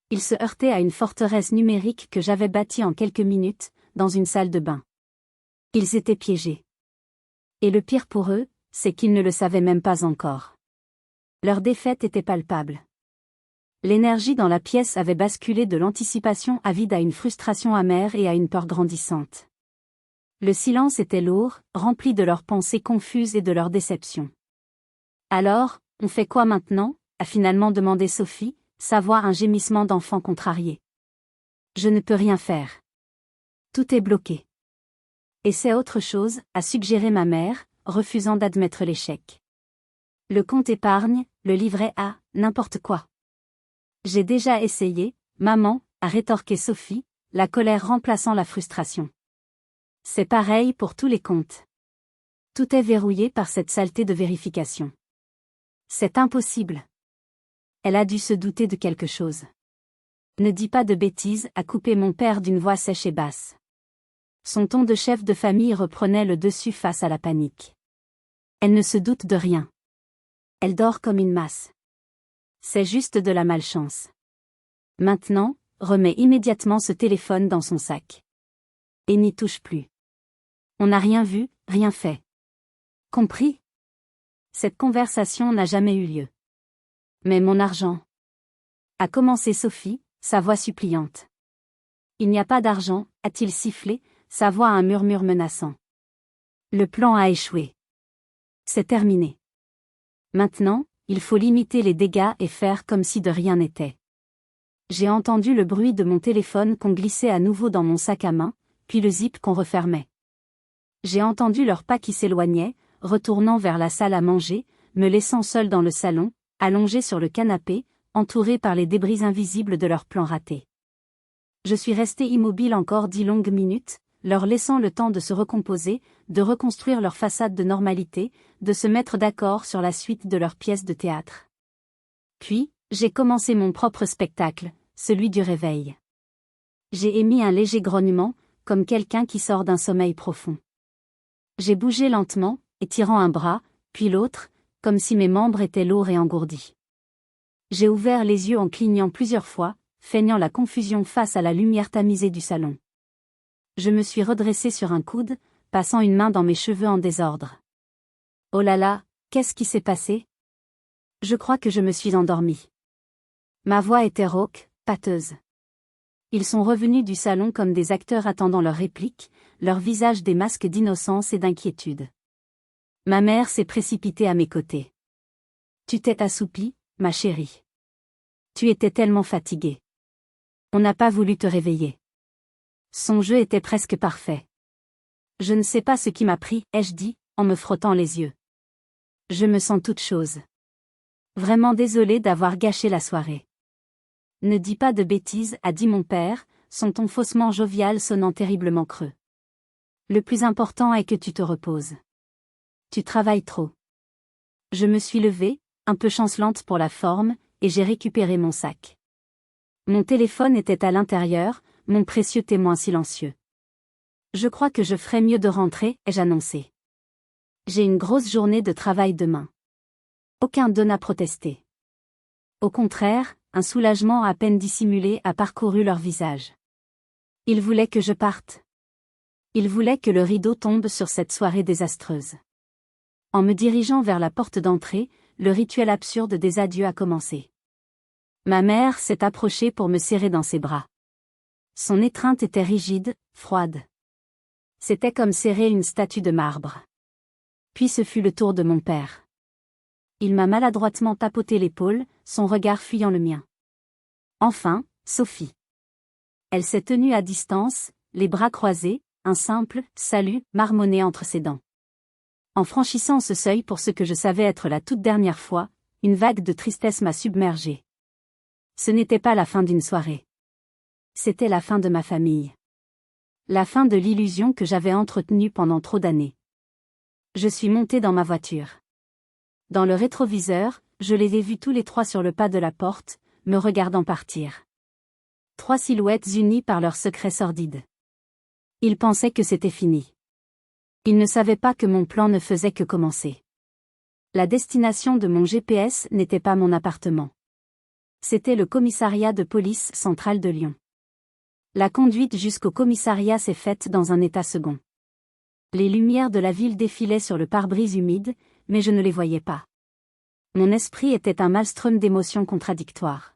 Ils se heurtaient à une forteresse numérique que j'avais bâtie en quelques minutes, dans une salle de bain. Ils étaient piégés. Et le pire pour eux, c'est qu'ils ne le savaient même pas encore. Leur défaite était palpable. L'énergie dans la pièce avait basculé de l'anticipation avide à une frustration amère et à une peur grandissante. Le silence était lourd, rempli de leurs pensées confuses et de leur déception. Alors, on fait quoi maintenant? A finalement demandé Sophie, sa voix un gémissement d'enfant contrarié. Je ne peux rien faire. Tout est bloqué. Et c'est autre chose, a suggéré ma mère, refusant d'admettre l'échec. Le compte épargne, le livret A, n'importe quoi. J'ai déjà essayé, maman, a rétorqué Sophie, la colère remplaçant la frustration. C'est pareil pour tous les comptes. Tout est verrouillé par cette saleté de vérification. C'est impossible. Elle a dû se douter de quelque chose. Ne dis pas de bêtises, a coupé mon père d'une voix sèche et basse. Son ton de chef de famille reprenait le dessus face à la panique. Elle ne se doute de rien. Elle dort comme une masse. C'est juste de la malchance. Maintenant, remets immédiatement ce téléphone dans son sac. Et n'y touche plus. On n'a rien vu, rien fait. Compris? Cette conversation n'a jamais eu lieu. Mais mon argent? A commencé Sophie, sa voix suppliante. Il n'y a pas d'argent, a-t-il sifflé, sa voix à un murmure menaçant. Le plan a échoué. C'est terminé. Maintenant, il faut limiter les dégâts et faire comme si de rien n'était. J'ai entendu le bruit de mon téléphone qu'on glissait à nouveau dans mon sac à main, puis le zip qu'on refermait. J'ai entendu leurs pas qui s'éloignaient, retournant vers la salle à manger, me laissant seul dans le salon, allongé sur le canapé, entouré par les débris invisibles de leur plan raté. Je suis resté immobile encore 10 longues minutes, leur laissant le temps de se recomposer, de reconstruire leur façade de normalité, de se mettre d'accord sur la suite de leur pièce de théâtre. Puis, j'ai commencé mon propre spectacle, celui du réveil. J'ai émis un léger grognement, comme quelqu'un qui sort d'un sommeil profond. J'ai bougé lentement, étirant un bras, puis l'autre, comme si mes membres étaient lourds et engourdis. J'ai ouvert les yeux en clignant plusieurs fois, feignant la confusion face à la lumière tamisée du salon. Je me suis redressé sur un coude, passant une main dans mes cheveux en désordre. Oh là là, qu'est-ce qui s'est passé? Je crois que je me suis endormie. Ma voix était rauque, pâteuse. Ils sont revenus du salon comme des acteurs attendant leur réplique, leurs visages des masques d'innocence et d'inquiétude. Ma mère s'est précipitée à mes côtés. Tu t'es assoupie, ma chérie. Tu étais tellement fatiguée. On n'a pas voulu te réveiller. Son jeu était presque parfait. Je ne sais pas ce qui m'a pris, ai-je dit, en me frottant les yeux. Je me sens toute chose. Vraiment désolée d'avoir gâché la soirée. Ne dis pas de bêtises, a dit mon père, son ton faussement jovial sonnant terriblement creux. Le plus important est que tu te reposes. Tu travailles trop. Je me suis levée, un peu chancelante pour la forme, et j'ai récupéré mon sac. Mon téléphone était à l'intérieur, mon précieux témoin silencieux. Je crois que je ferais mieux de rentrer, ai-je annoncé. J'ai une grosse journée de travail demain. Aucun d'eux n'a protesté. Au contraire, un soulagement à peine dissimulé a parcouru leur visage. Ils voulaient que je parte. Ils voulaient que le rideau tombe sur cette soirée désastreuse. En me dirigeant vers la porte d'entrée, le rituel absurde des adieux a commencé. Ma mère s'est approchée pour me serrer dans ses bras. Son étreinte était rigide, froide. C'était comme serrer une statue de marbre. Puis ce fut le tour de mon père. Il m'a maladroitement tapoté l'épaule, son regard fuyant le mien. Enfin, Sophie. Elle s'est tenue à distance, les bras croisés, un simple « salut » marmonné entre ses dents. En franchissant ce seuil pour ce que je savais être la toute dernière fois, une vague de tristesse m'a submergée. Ce n'était pas la fin d'une soirée. C'était la fin de ma famille. La fin de l'illusion que j'avais entretenue pendant trop d'années. Je suis montée dans ma voiture. Dans le rétroviseur, je les ai vus tous les trois sur le pas de la porte, me regardant partir. 3 silhouettes unies par leur secret sordide. Ils pensaient que c'était fini. Ils ne savaient pas que mon plan ne faisait que commencer. La destination de mon GPS n'était pas mon appartement. C'était le commissariat de police central de Lyon. La conduite jusqu'au commissariat s'est faite dans un état second. Les lumières de la ville défilaient sur le pare-brise humide, mais je ne les voyais pas. Mon esprit était un maelstrom d'émotions contradictoires.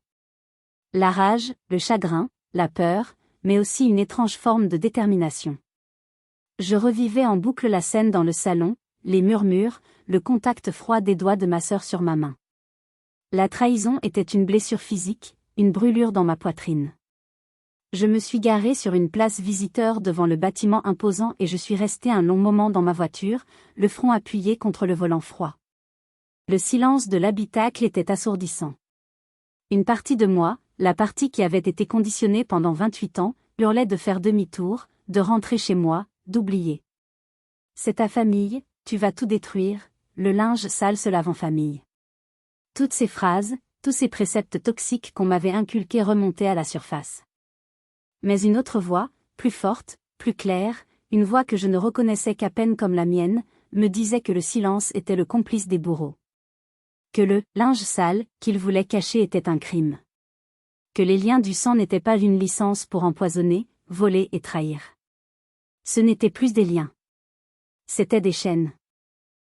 La rage, le chagrin, la peur, mais aussi une étrange forme de détermination. Je revivais en boucle la scène dans le salon, les murmures, le contact froid des doigts de ma sœur sur ma main. La trahison était une blessure physique, une brûlure dans ma poitrine. Je me suis garée sur une place visiteur devant le bâtiment imposant et je suis restée un long moment dans ma voiture, le front appuyé contre le volant froid. Le silence de l'habitacle était assourdissant. Une partie de moi, la partie qui avait été conditionnée pendant 28 ans, hurlait de faire demi-tour, de rentrer chez moi, d'oublier. C'est ta famille, tu vas tout détruire, le linge sale se lave en famille. Toutes ces phrases, Tous ces préceptes toxiques qu'on m'avait inculqués remontaient à la surface. Mais une autre voix, plus forte, plus claire, une voix que je ne reconnaissais qu'à peine comme la mienne, me disait que le silence était le complice des bourreaux. Que le linge sale qu'ils voulaient cacher était un crime. Que les liens du sang n'étaient pas une licence pour empoisonner, voler et trahir. Ce n'étaient plus des liens. C'étaient des chaînes.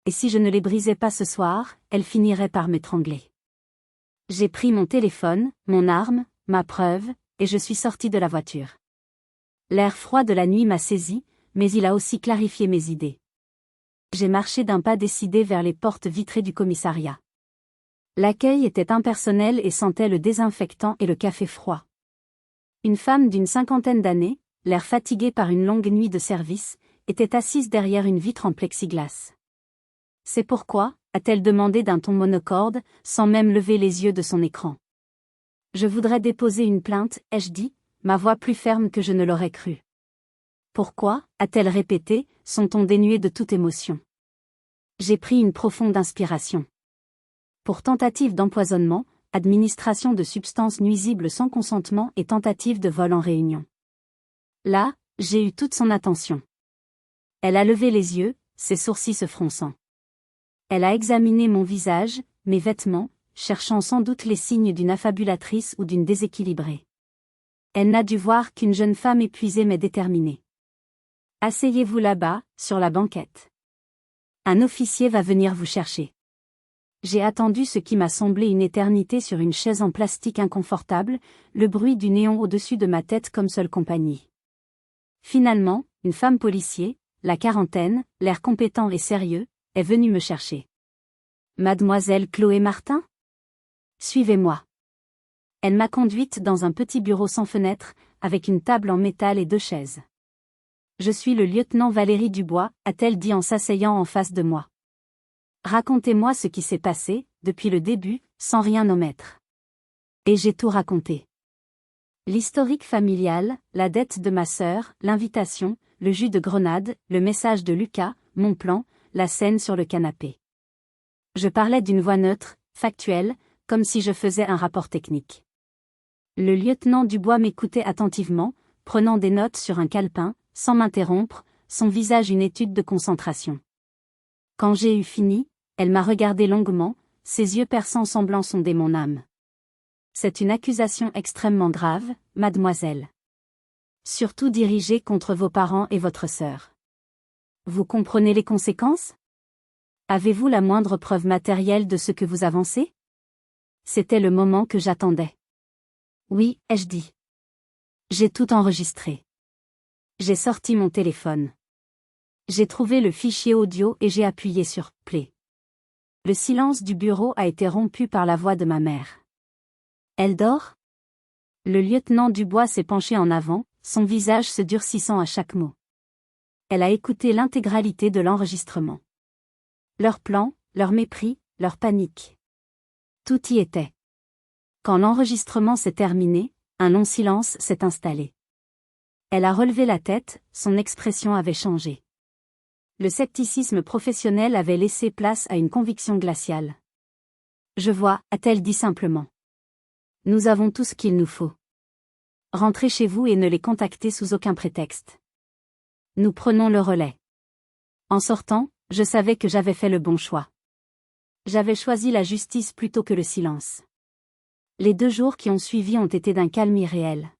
Et si je ne les brisais pas ce soir, elles finiraient par m'étrangler. J'ai pris mon téléphone, mon arme, ma preuve, et je suis sorti de la voiture. L'air froid de la nuit m'a saisi, mais il a aussi clarifié mes idées. J'ai marché d'un pas décidé vers les portes vitrées du commissariat. L'accueil était impersonnel et sentait le désinfectant et le café froid. Une femme d'une 50aine d'années, l'air fatiguée par une longue nuit de service, était assise derrière une vitre en plexiglas. « C'est pourquoi ?» a-t-elle demandé d'un ton monocorde, sans même lever les yeux de son écran. « Je voudrais déposer une plainte, ai-je dit, ma voix plus ferme que je ne l'aurais cru. »« Pourquoi ?» a-t-elle répété, son ton dénué de toute émotion. J'ai pris une profonde inspiration. Pour tentative d'empoisonnement, administration de substances nuisibles sans consentement et tentative de vol en réunion. Là, j'ai eu toute son attention. Elle a levé les yeux, ses sourcils se fronçant. Elle a examiné mon visage, mes vêtements, cherchant sans doute les signes d'une affabulatrice ou d'une déséquilibrée. Elle n'a dû voir qu'une jeune femme épuisée mais déterminée. Asseyez-vous là-bas, sur la banquette. Un officier va venir vous chercher. J'ai attendu ce qui m'a semblé une éternité sur une chaise en plastique inconfortable, le bruit du néon au-dessus de ma tête comme seule compagnie. Finalement, une femme policier, la quarantaine, l'air compétent et sérieux, est venue me chercher. Mademoiselle Chloé Martin ? Suivez-moi. Elle m'a conduite dans un petit bureau sans fenêtre, avec une table en métal et 2 chaises. Je suis le lieutenant Valérie Dubois, a-t-elle dit en s'asseyant en face de moi. Racontez-moi ce qui s'est passé, depuis le début, sans rien omettre. Et j'ai tout raconté. L'historique familial, la dette de ma sœur, l'invitation, le jus de grenade, le message de Lucas, mon plan, la scène sur le canapé. Je parlais d'une voix neutre, factuelle, comme si je faisais un rapport technique. Le lieutenant Dubois m'écoutait attentivement, prenant des notes sur un calepin, sans m'interrompre, son visage une étude de concentration. Quand j'ai eu fini, elle m'a regardé longuement, ses yeux perçants semblant sonder mon âme. C'est une accusation extrêmement grave, mademoiselle. Surtout dirigée contre vos parents et votre sœur. Vous comprenez les conséquences ? Avez-vous la moindre preuve matérielle de ce que vous avancez ? C'était le moment que j'attendais. Oui, ai-je dit. J'ai tout enregistré. J'ai sorti mon téléphone. J'ai trouvé le fichier audio et j'ai appuyé sur « Play ». Le silence du bureau a été rompu par la voix de ma mère. Elle dort ? Le lieutenant Dubois s'est penché en avant, son visage se durcissant à chaque mot. Elle a écouté l'intégralité de l'enregistrement. Leur plan, leur mépris, leur panique. Tout y était. Quand l'enregistrement s'est terminé, un long silence s'est installé. Elle a relevé la tête, son expression avait changé. Le scepticisme professionnel avait laissé place à une conviction glaciale. Je vois, a-t-elle dit simplement. Nous avons tout ce qu'il nous faut. Rentrez chez vous et ne les contactez sous aucun prétexte. Nous prenons le relais. En sortant, je savais que j'avais fait le bon choix. J'avais choisi la justice plutôt que le silence. Les 2 jours qui ont suivi ont été d'un calme irréel.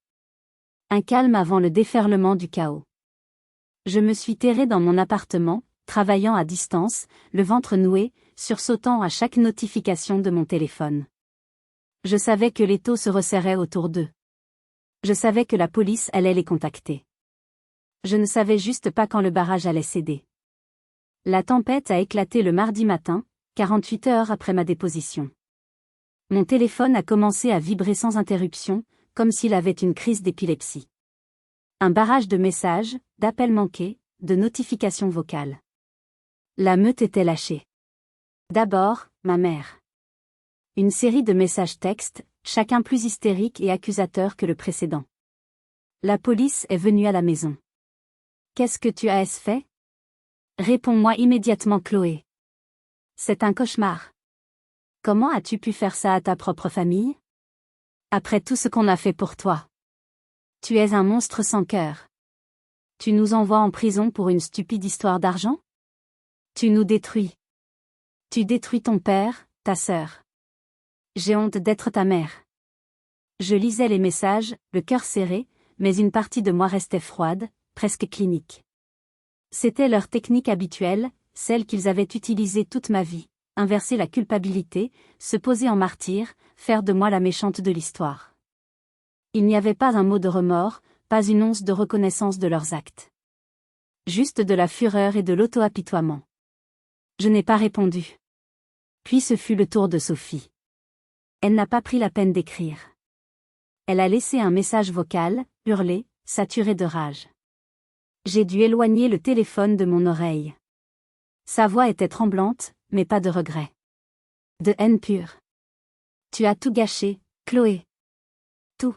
Un calme avant le déferlement du chaos. Je me suis terré dans mon appartement, travaillant à distance, le ventre noué, sursautant à chaque notification de mon téléphone. Je savais que l'étau se resserrait autour d'eux. Je savais que la police allait les contacter. Je ne savais juste pas quand le barrage allait céder. La tempête a éclaté le mardi matin, 48 heures après ma déposition. Mon téléphone a commencé à vibrer sans interruption, comme s'il avait une crise d'épilepsie. Un barrage de messages, d'appels manqués, de notifications vocales. La meute était lâchée. D'abord, ma mère. Une série de messages textes, chacun plus hystérique et accusateur que le précédent. La police est venue à la maison. Qu'est-ce que tu as fait ? Réponds-moi immédiatement, Chloé. C'est un cauchemar. Comment as-tu pu faire ça à ta propre famille? Après tout ce qu'on a fait pour toi. Tu es un monstre sans cœur. Tu nous envoies en prison pour une stupide histoire d'argent? Tu nous détruis. Tu détruis ton père, ta sœur. J'ai honte d'être ta mère. Je lisais les messages, le cœur serré, mais une partie de moi restait froide, presque clinique. C'était leur technique habituelle, celle qu'ils avaient utilisée toute ma vie, inverser la culpabilité, se poser en martyr, faire de moi la méchante de l'histoire. Il n'y avait pas un mot de remords, pas une once de reconnaissance de leurs actes. Juste de la fureur et de l'auto-apitoiement. Je n'ai pas répondu. Puis ce fut le tour de Sophie. Elle n'a pas pris la peine d'écrire. Elle a laissé un message vocal, hurlé, saturé de rage. J'ai dû éloigner le téléphone de mon oreille. Sa voix était tremblante, mais pas de regret. De haine pure. Tu as tout gâché, Chloé. Tout.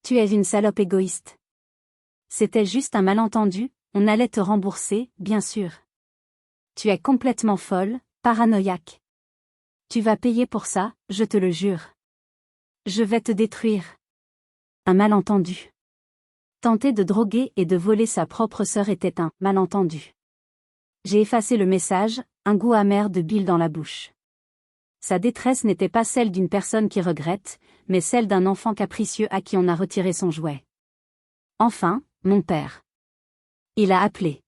Tu es une salope égoïste. C'était juste un malentendu, on allait te rembourser, bien sûr. Tu es complètement folle, paranoïaque. Tu vas payer pour ça, je te le jure. Je vais te détruire. Un malentendu. Tenter de droguer et de voler sa propre sœur était un malentendu. J'ai effacé le message, un goût amer de bile dans la bouche. Sa détresse n'était pas celle d'une personne qui regrette, mais celle d'un enfant capricieux à qui on a retiré son jouet. Enfin, mon père. Il a appelé.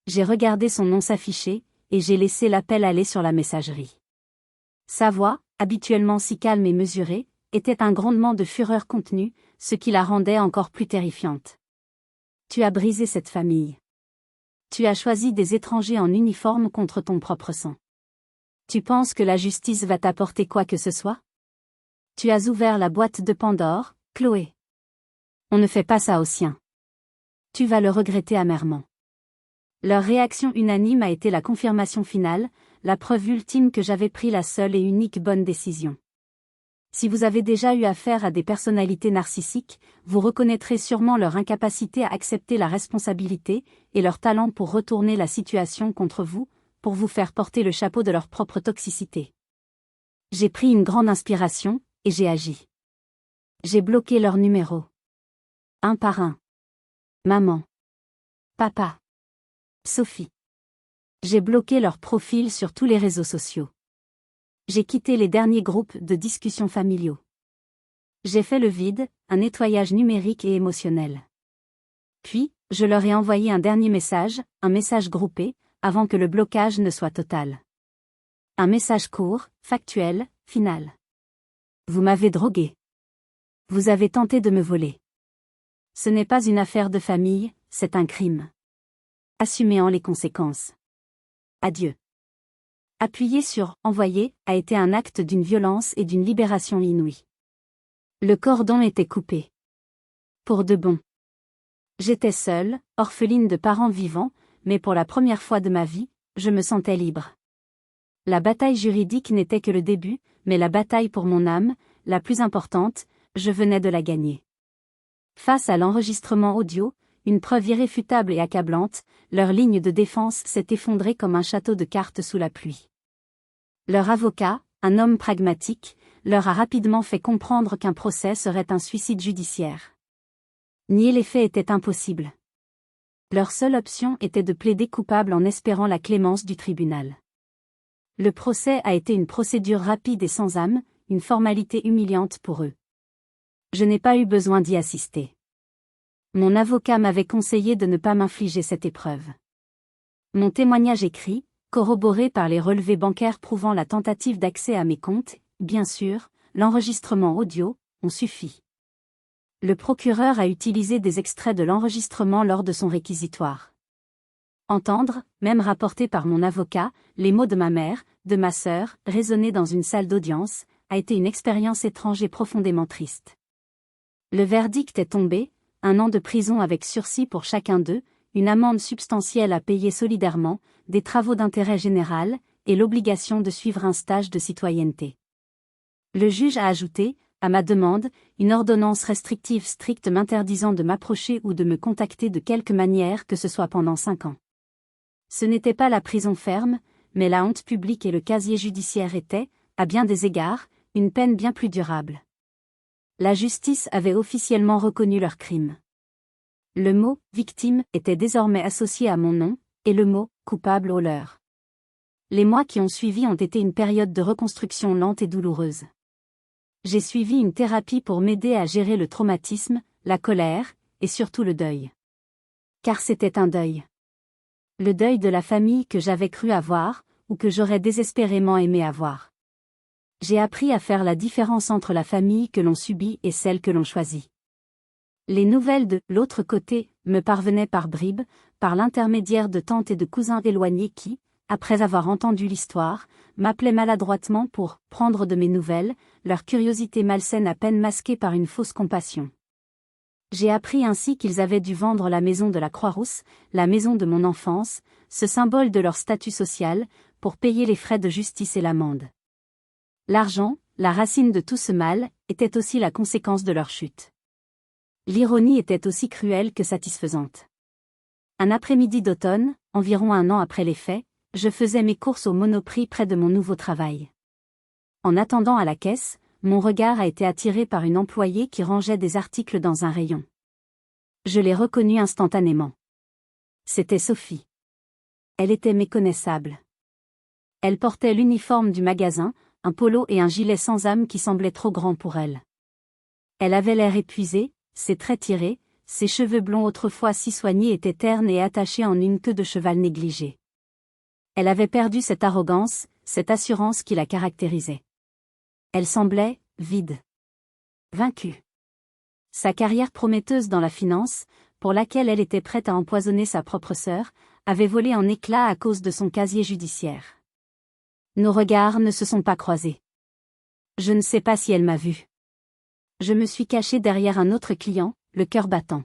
J'ai regardé son nom s'afficher, et j'ai laissé l'appel aller sur la messagerie. Sa voix, habituellement si calme et mesurée, était un grondement de fureur contenue, ce qui la rendait encore plus terrifiante. Tu as brisé cette famille. Tu as choisi des étrangers en uniforme contre ton propre sang. Tu penses que la justice va t'apporter quoi que ce soit? Tu as ouvert la boîte de Pandore, Chloé. On ne fait pas ça aux siens. Tu vas le regretter amèrement. Leur réaction unanime a été la confirmation finale, la preuve ultime que j'avais pris la seule et unique bonne décision. Si vous avez déjà eu affaire à des personnalités narcissiques, vous reconnaîtrez sûrement leur incapacité à accepter la responsabilité et leur talent pour retourner la situation contre vous, pour vous faire porter le chapeau de leur propre toxicité. J'ai pris une grande inspiration, et j'ai agi. J'ai bloqué leurs numéros. Un par un. Maman. Papa. Sophie. J'ai bloqué leurs profils sur tous les réseaux sociaux. J'ai quitté les derniers groupes de discussion familiaux. J'ai fait le vide, un nettoyage numérique et émotionnel. Puis, je leur ai envoyé un dernier message, un message groupé, avant que le blocage ne soit total. Un message court, factuel, final. Vous m'avez drogué. Vous avez tenté de me voler. Ce n'est pas une affaire de famille, c'est un crime. Assumez-en les conséquences. Adieu. Appuyer sur « Envoyer » a été un acte d'une violence et d'une libération inouïe. Le cordon était coupé. Pour de bon. J'étais seule, orpheline de parents vivants, mais pour la première fois de ma vie, je me sentais libre. La bataille juridique n'était que le début, mais la bataille pour mon âme, la plus importante, je venais de la gagner. Face à l'enregistrement audio, une preuve irréfutable et accablante, leur ligne de défense s'est effondrée comme un château de cartes sous la pluie. Leur avocat, un homme pragmatique, leur a rapidement fait comprendre qu'un procès serait un suicide judiciaire. Nier les faits était impossible. Leur seule option était de plaider coupable en espérant la clémence du tribunal. Le procès a été une procédure rapide et sans âme, une formalité humiliante pour eux. Je n'ai pas eu besoin d'y assister. Mon avocat m'avait conseillé de ne pas m'infliger cette épreuve. Mon témoignage écrit, corroboré par les relevés bancaires prouvant la tentative d'accès à mes comptes, bien sûr, l'enregistrement audio, ont suffi. Le procureur a utilisé des extraits de l'enregistrement lors de son réquisitoire. Entendre, même rapporté par mon avocat, les mots de ma mère, de ma sœur, résonner dans une salle d'audience, a été une expérience étrange et profondément triste. Le verdict est tombé, 1 an de prison avec sursis pour chacun d'eux, une amende substantielle à payer solidairement, des travaux d'intérêt général, et l'obligation de suivre un stage de citoyenneté. Le juge a ajouté, à ma demande, une ordonnance restrictive stricte m'interdisant de m'approcher ou de me contacter de quelque manière que ce soit pendant 5 ans. Ce n'était pas la prison ferme, mais la honte publique et le casier judiciaire étaient, à bien des égards, une peine bien plus durable. La justice avait officiellement reconnu leur crime. Le mot « victime » était désormais associé à mon nom, et le mot « coupable » au leur. Les mois qui ont suivi ont été une période de reconstruction lente et douloureuse. J'ai suivi une thérapie pour m'aider à gérer le traumatisme, la colère, et surtout le deuil. Car c'était un deuil. Le deuil de la famille que j'avais cru avoir, ou que j'aurais désespérément aimé avoir. J'ai appris à faire la différence entre la famille que l'on subit et celle que l'on choisit. Les nouvelles de « l'autre côté » me parvenaient par bribes, par l'intermédiaire de tantes et de cousins éloignés qui, après avoir entendu l'histoire, m'appelaient maladroitement pour « prendre de mes nouvelles », leur curiosité malsaine à peine masquée par une fausse compassion. J'ai appris ainsi qu'ils avaient dû vendre la maison de la Croix-Rousse, la maison de mon enfance, ce symbole de leur statut social, pour payer les frais de justice et l'amende. L'argent, la racine de tout ce mal, était aussi la conséquence de leur chute. L'ironie était aussi cruelle que satisfaisante. Un après-midi d'automne, environ 1 an après les faits, je faisais mes courses au Monoprix près de mon nouveau travail. En attendant à la caisse, mon regard a été attiré par une employée qui rangeait des articles dans un rayon. Je l'ai reconnue instantanément. C'était Sophie. Elle était méconnaissable. Elle portait l'uniforme du magasin, un polo et un gilet sans âme qui semblait trop grand pour elle. Elle avait l'air épuisée, ses traits tirés, ses cheveux blonds autrefois si soignés étaient ternes et attachés en une queue de cheval négligée. Elle avait perdu cette arrogance, cette assurance qui la caractérisait. Elle semblait vide. Vaincue. Sa carrière prometteuse dans la finance, pour laquelle elle était prête à empoisonner sa propre sœur, avait volé en éclats à cause de son casier judiciaire. Nos regards ne se sont pas croisés. Je ne sais pas si elle m'a vu. Je me suis caché derrière un autre client, le cœur battant.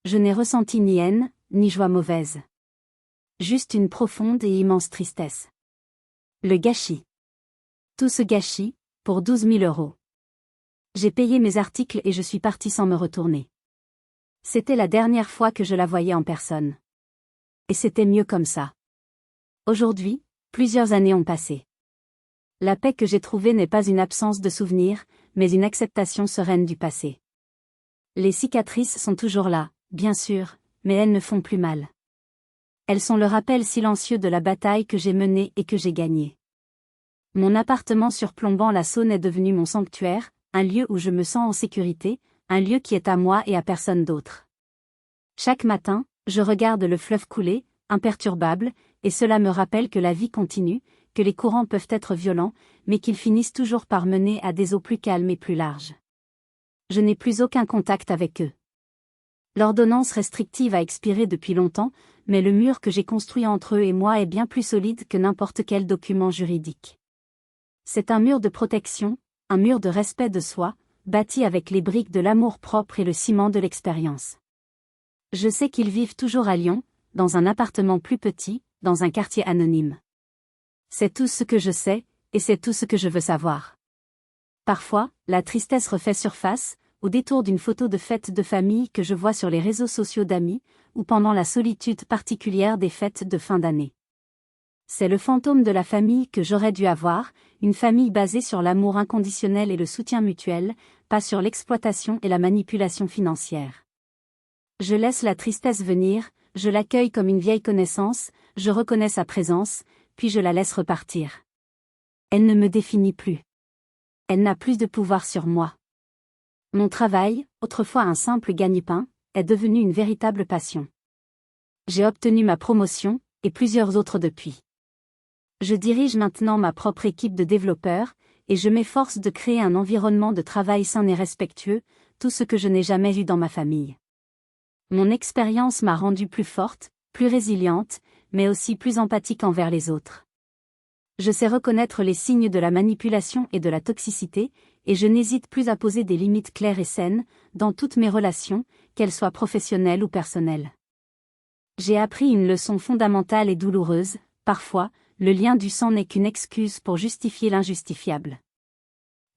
Je n'ai ressenti ni haine, ni joie mauvaise. Juste une profonde et immense tristesse. Le gâchis. Tout ce gâchis, pour 12 000 €. J'ai payé mes articles et je suis parti sans me retourner. C'était la dernière fois que je la voyais en personne. Et c'était mieux comme ça. Aujourd'hui, plusieurs années ont passé. La paix que j'ai trouvée n'est pas une absence de souvenirs, mais une acceptation sereine du passé. Les cicatrices sont toujours là, bien sûr, mais elles ne font plus mal. Elles sont le rappel silencieux de la bataille que j'ai menée et que j'ai gagnée. Mon appartement surplombant la Saône est devenu mon sanctuaire, un lieu où je me sens en sécurité, un lieu qui est à moi et à personne d'autre. Chaque matin, je regarde le fleuve couler, imperturbable, et cela me rappelle que la vie continue, que les courants peuvent être violents, mais qu'ils finissent toujours par mener à des eaux plus calmes et plus larges. Je n'ai plus aucun contact avec eux. L'ordonnance restrictive a expiré depuis longtemps, mais le mur que j'ai construit entre eux et moi est bien plus solide que n'importe quel document juridique. C'est un mur de protection, un mur de respect de soi, bâti avec les briques de l'amour-propre et le ciment de l'expérience. Je sais qu'ils vivent toujours à Lyon, dans un appartement plus petit, dans un quartier anonyme. C'est tout ce que je sais, et c'est tout ce que je veux savoir. Parfois, la tristesse refait surface, au détour d'une photo de fête de famille que je vois sur les réseaux sociaux d'amis, ou pendant la solitude particulière des fêtes de fin d'année. C'est le fantôme de la famille que j'aurais dû avoir, une famille basée sur l'amour inconditionnel et le soutien mutuel, pas sur l'exploitation et la manipulation financière. Je laisse la tristesse venir, je l'accueille comme une vieille connaissance, je reconnais sa présence, puis je la laisse repartir. Elle ne me définit plus. Elle n'a plus de pouvoir sur moi. Mon travail, autrefois un simple gagne-pain, est devenu une véritable passion. J'ai obtenu ma promotion, et plusieurs autres depuis. Je dirige maintenant ma propre équipe de développeurs, et je m'efforce de créer un environnement de travail sain et respectueux, tout ce que je n'ai jamais vu dans ma famille. Mon expérience m'a rendue plus forte, plus résiliente, mais aussi plus empathique envers les autres. Je sais reconnaître les signes de la manipulation et de la toxicité, et je n'hésite plus à poser des limites claires et saines, dans toutes mes relations, qu'elles soient professionnelles ou personnelles. J'ai appris une leçon fondamentale et douloureuse, parfois, le lien du sang n'est qu'une excuse pour justifier l'injustifiable.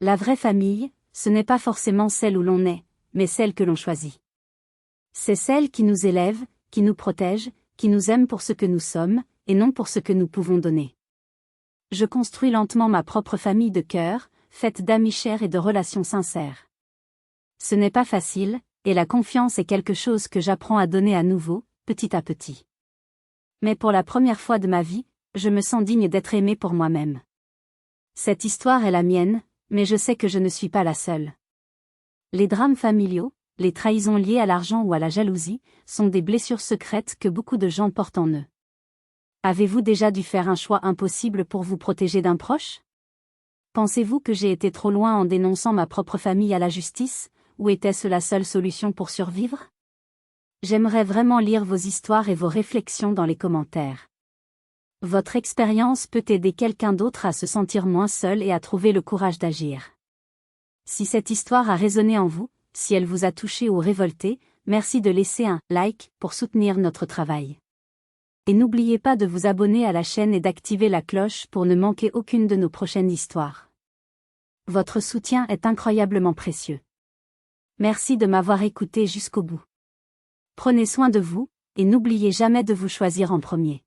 La vraie famille, ce n'est pas forcément celle où l'on est, mais celle que l'on choisit. C'est celle qui nous élève, qui nous protège, qui nous aime pour ce que nous sommes, et non pour ce que nous pouvons donner. Je construis lentement ma propre famille de cœur, faite d'amis chers et de relations sincères. Ce n'est pas facile, et la confiance est quelque chose que j'apprends à donner à nouveau, petit à petit. Mais pour la première fois de ma vie, je me sens digne d'être aimée pour moi-même. Cette histoire est la mienne, mais je sais que je ne suis pas la seule. Les drames familiaux, les trahisons liées à l'argent ou à la jalousie, sont des blessures secrètes que beaucoup de gens portent en eux. Avez-vous déjà dû faire un choix impossible pour vous protéger d'un proche? Pensez-vous que j'ai été trop loin en dénonçant ma propre famille à la justice, ou était-ce la seule solution pour survivre? J'aimerais vraiment lire vos histoires et vos réflexions dans les commentaires. Votre expérience peut aider quelqu'un d'autre à se sentir moins seul et à trouver le courage d'agir. Si cette histoire a résonné en vous, si elle vous a touché ou révolté, merci de laisser un like pour soutenir notre travail. Et n'oubliez pas de vous abonner à la chaîne et d'activer la cloche pour ne manquer aucune de nos prochaines histoires. Votre soutien est incroyablement précieux. Merci de m'avoir écouté jusqu'au bout. Prenez soin de vous, et n'oubliez jamais de vous choisir en premier.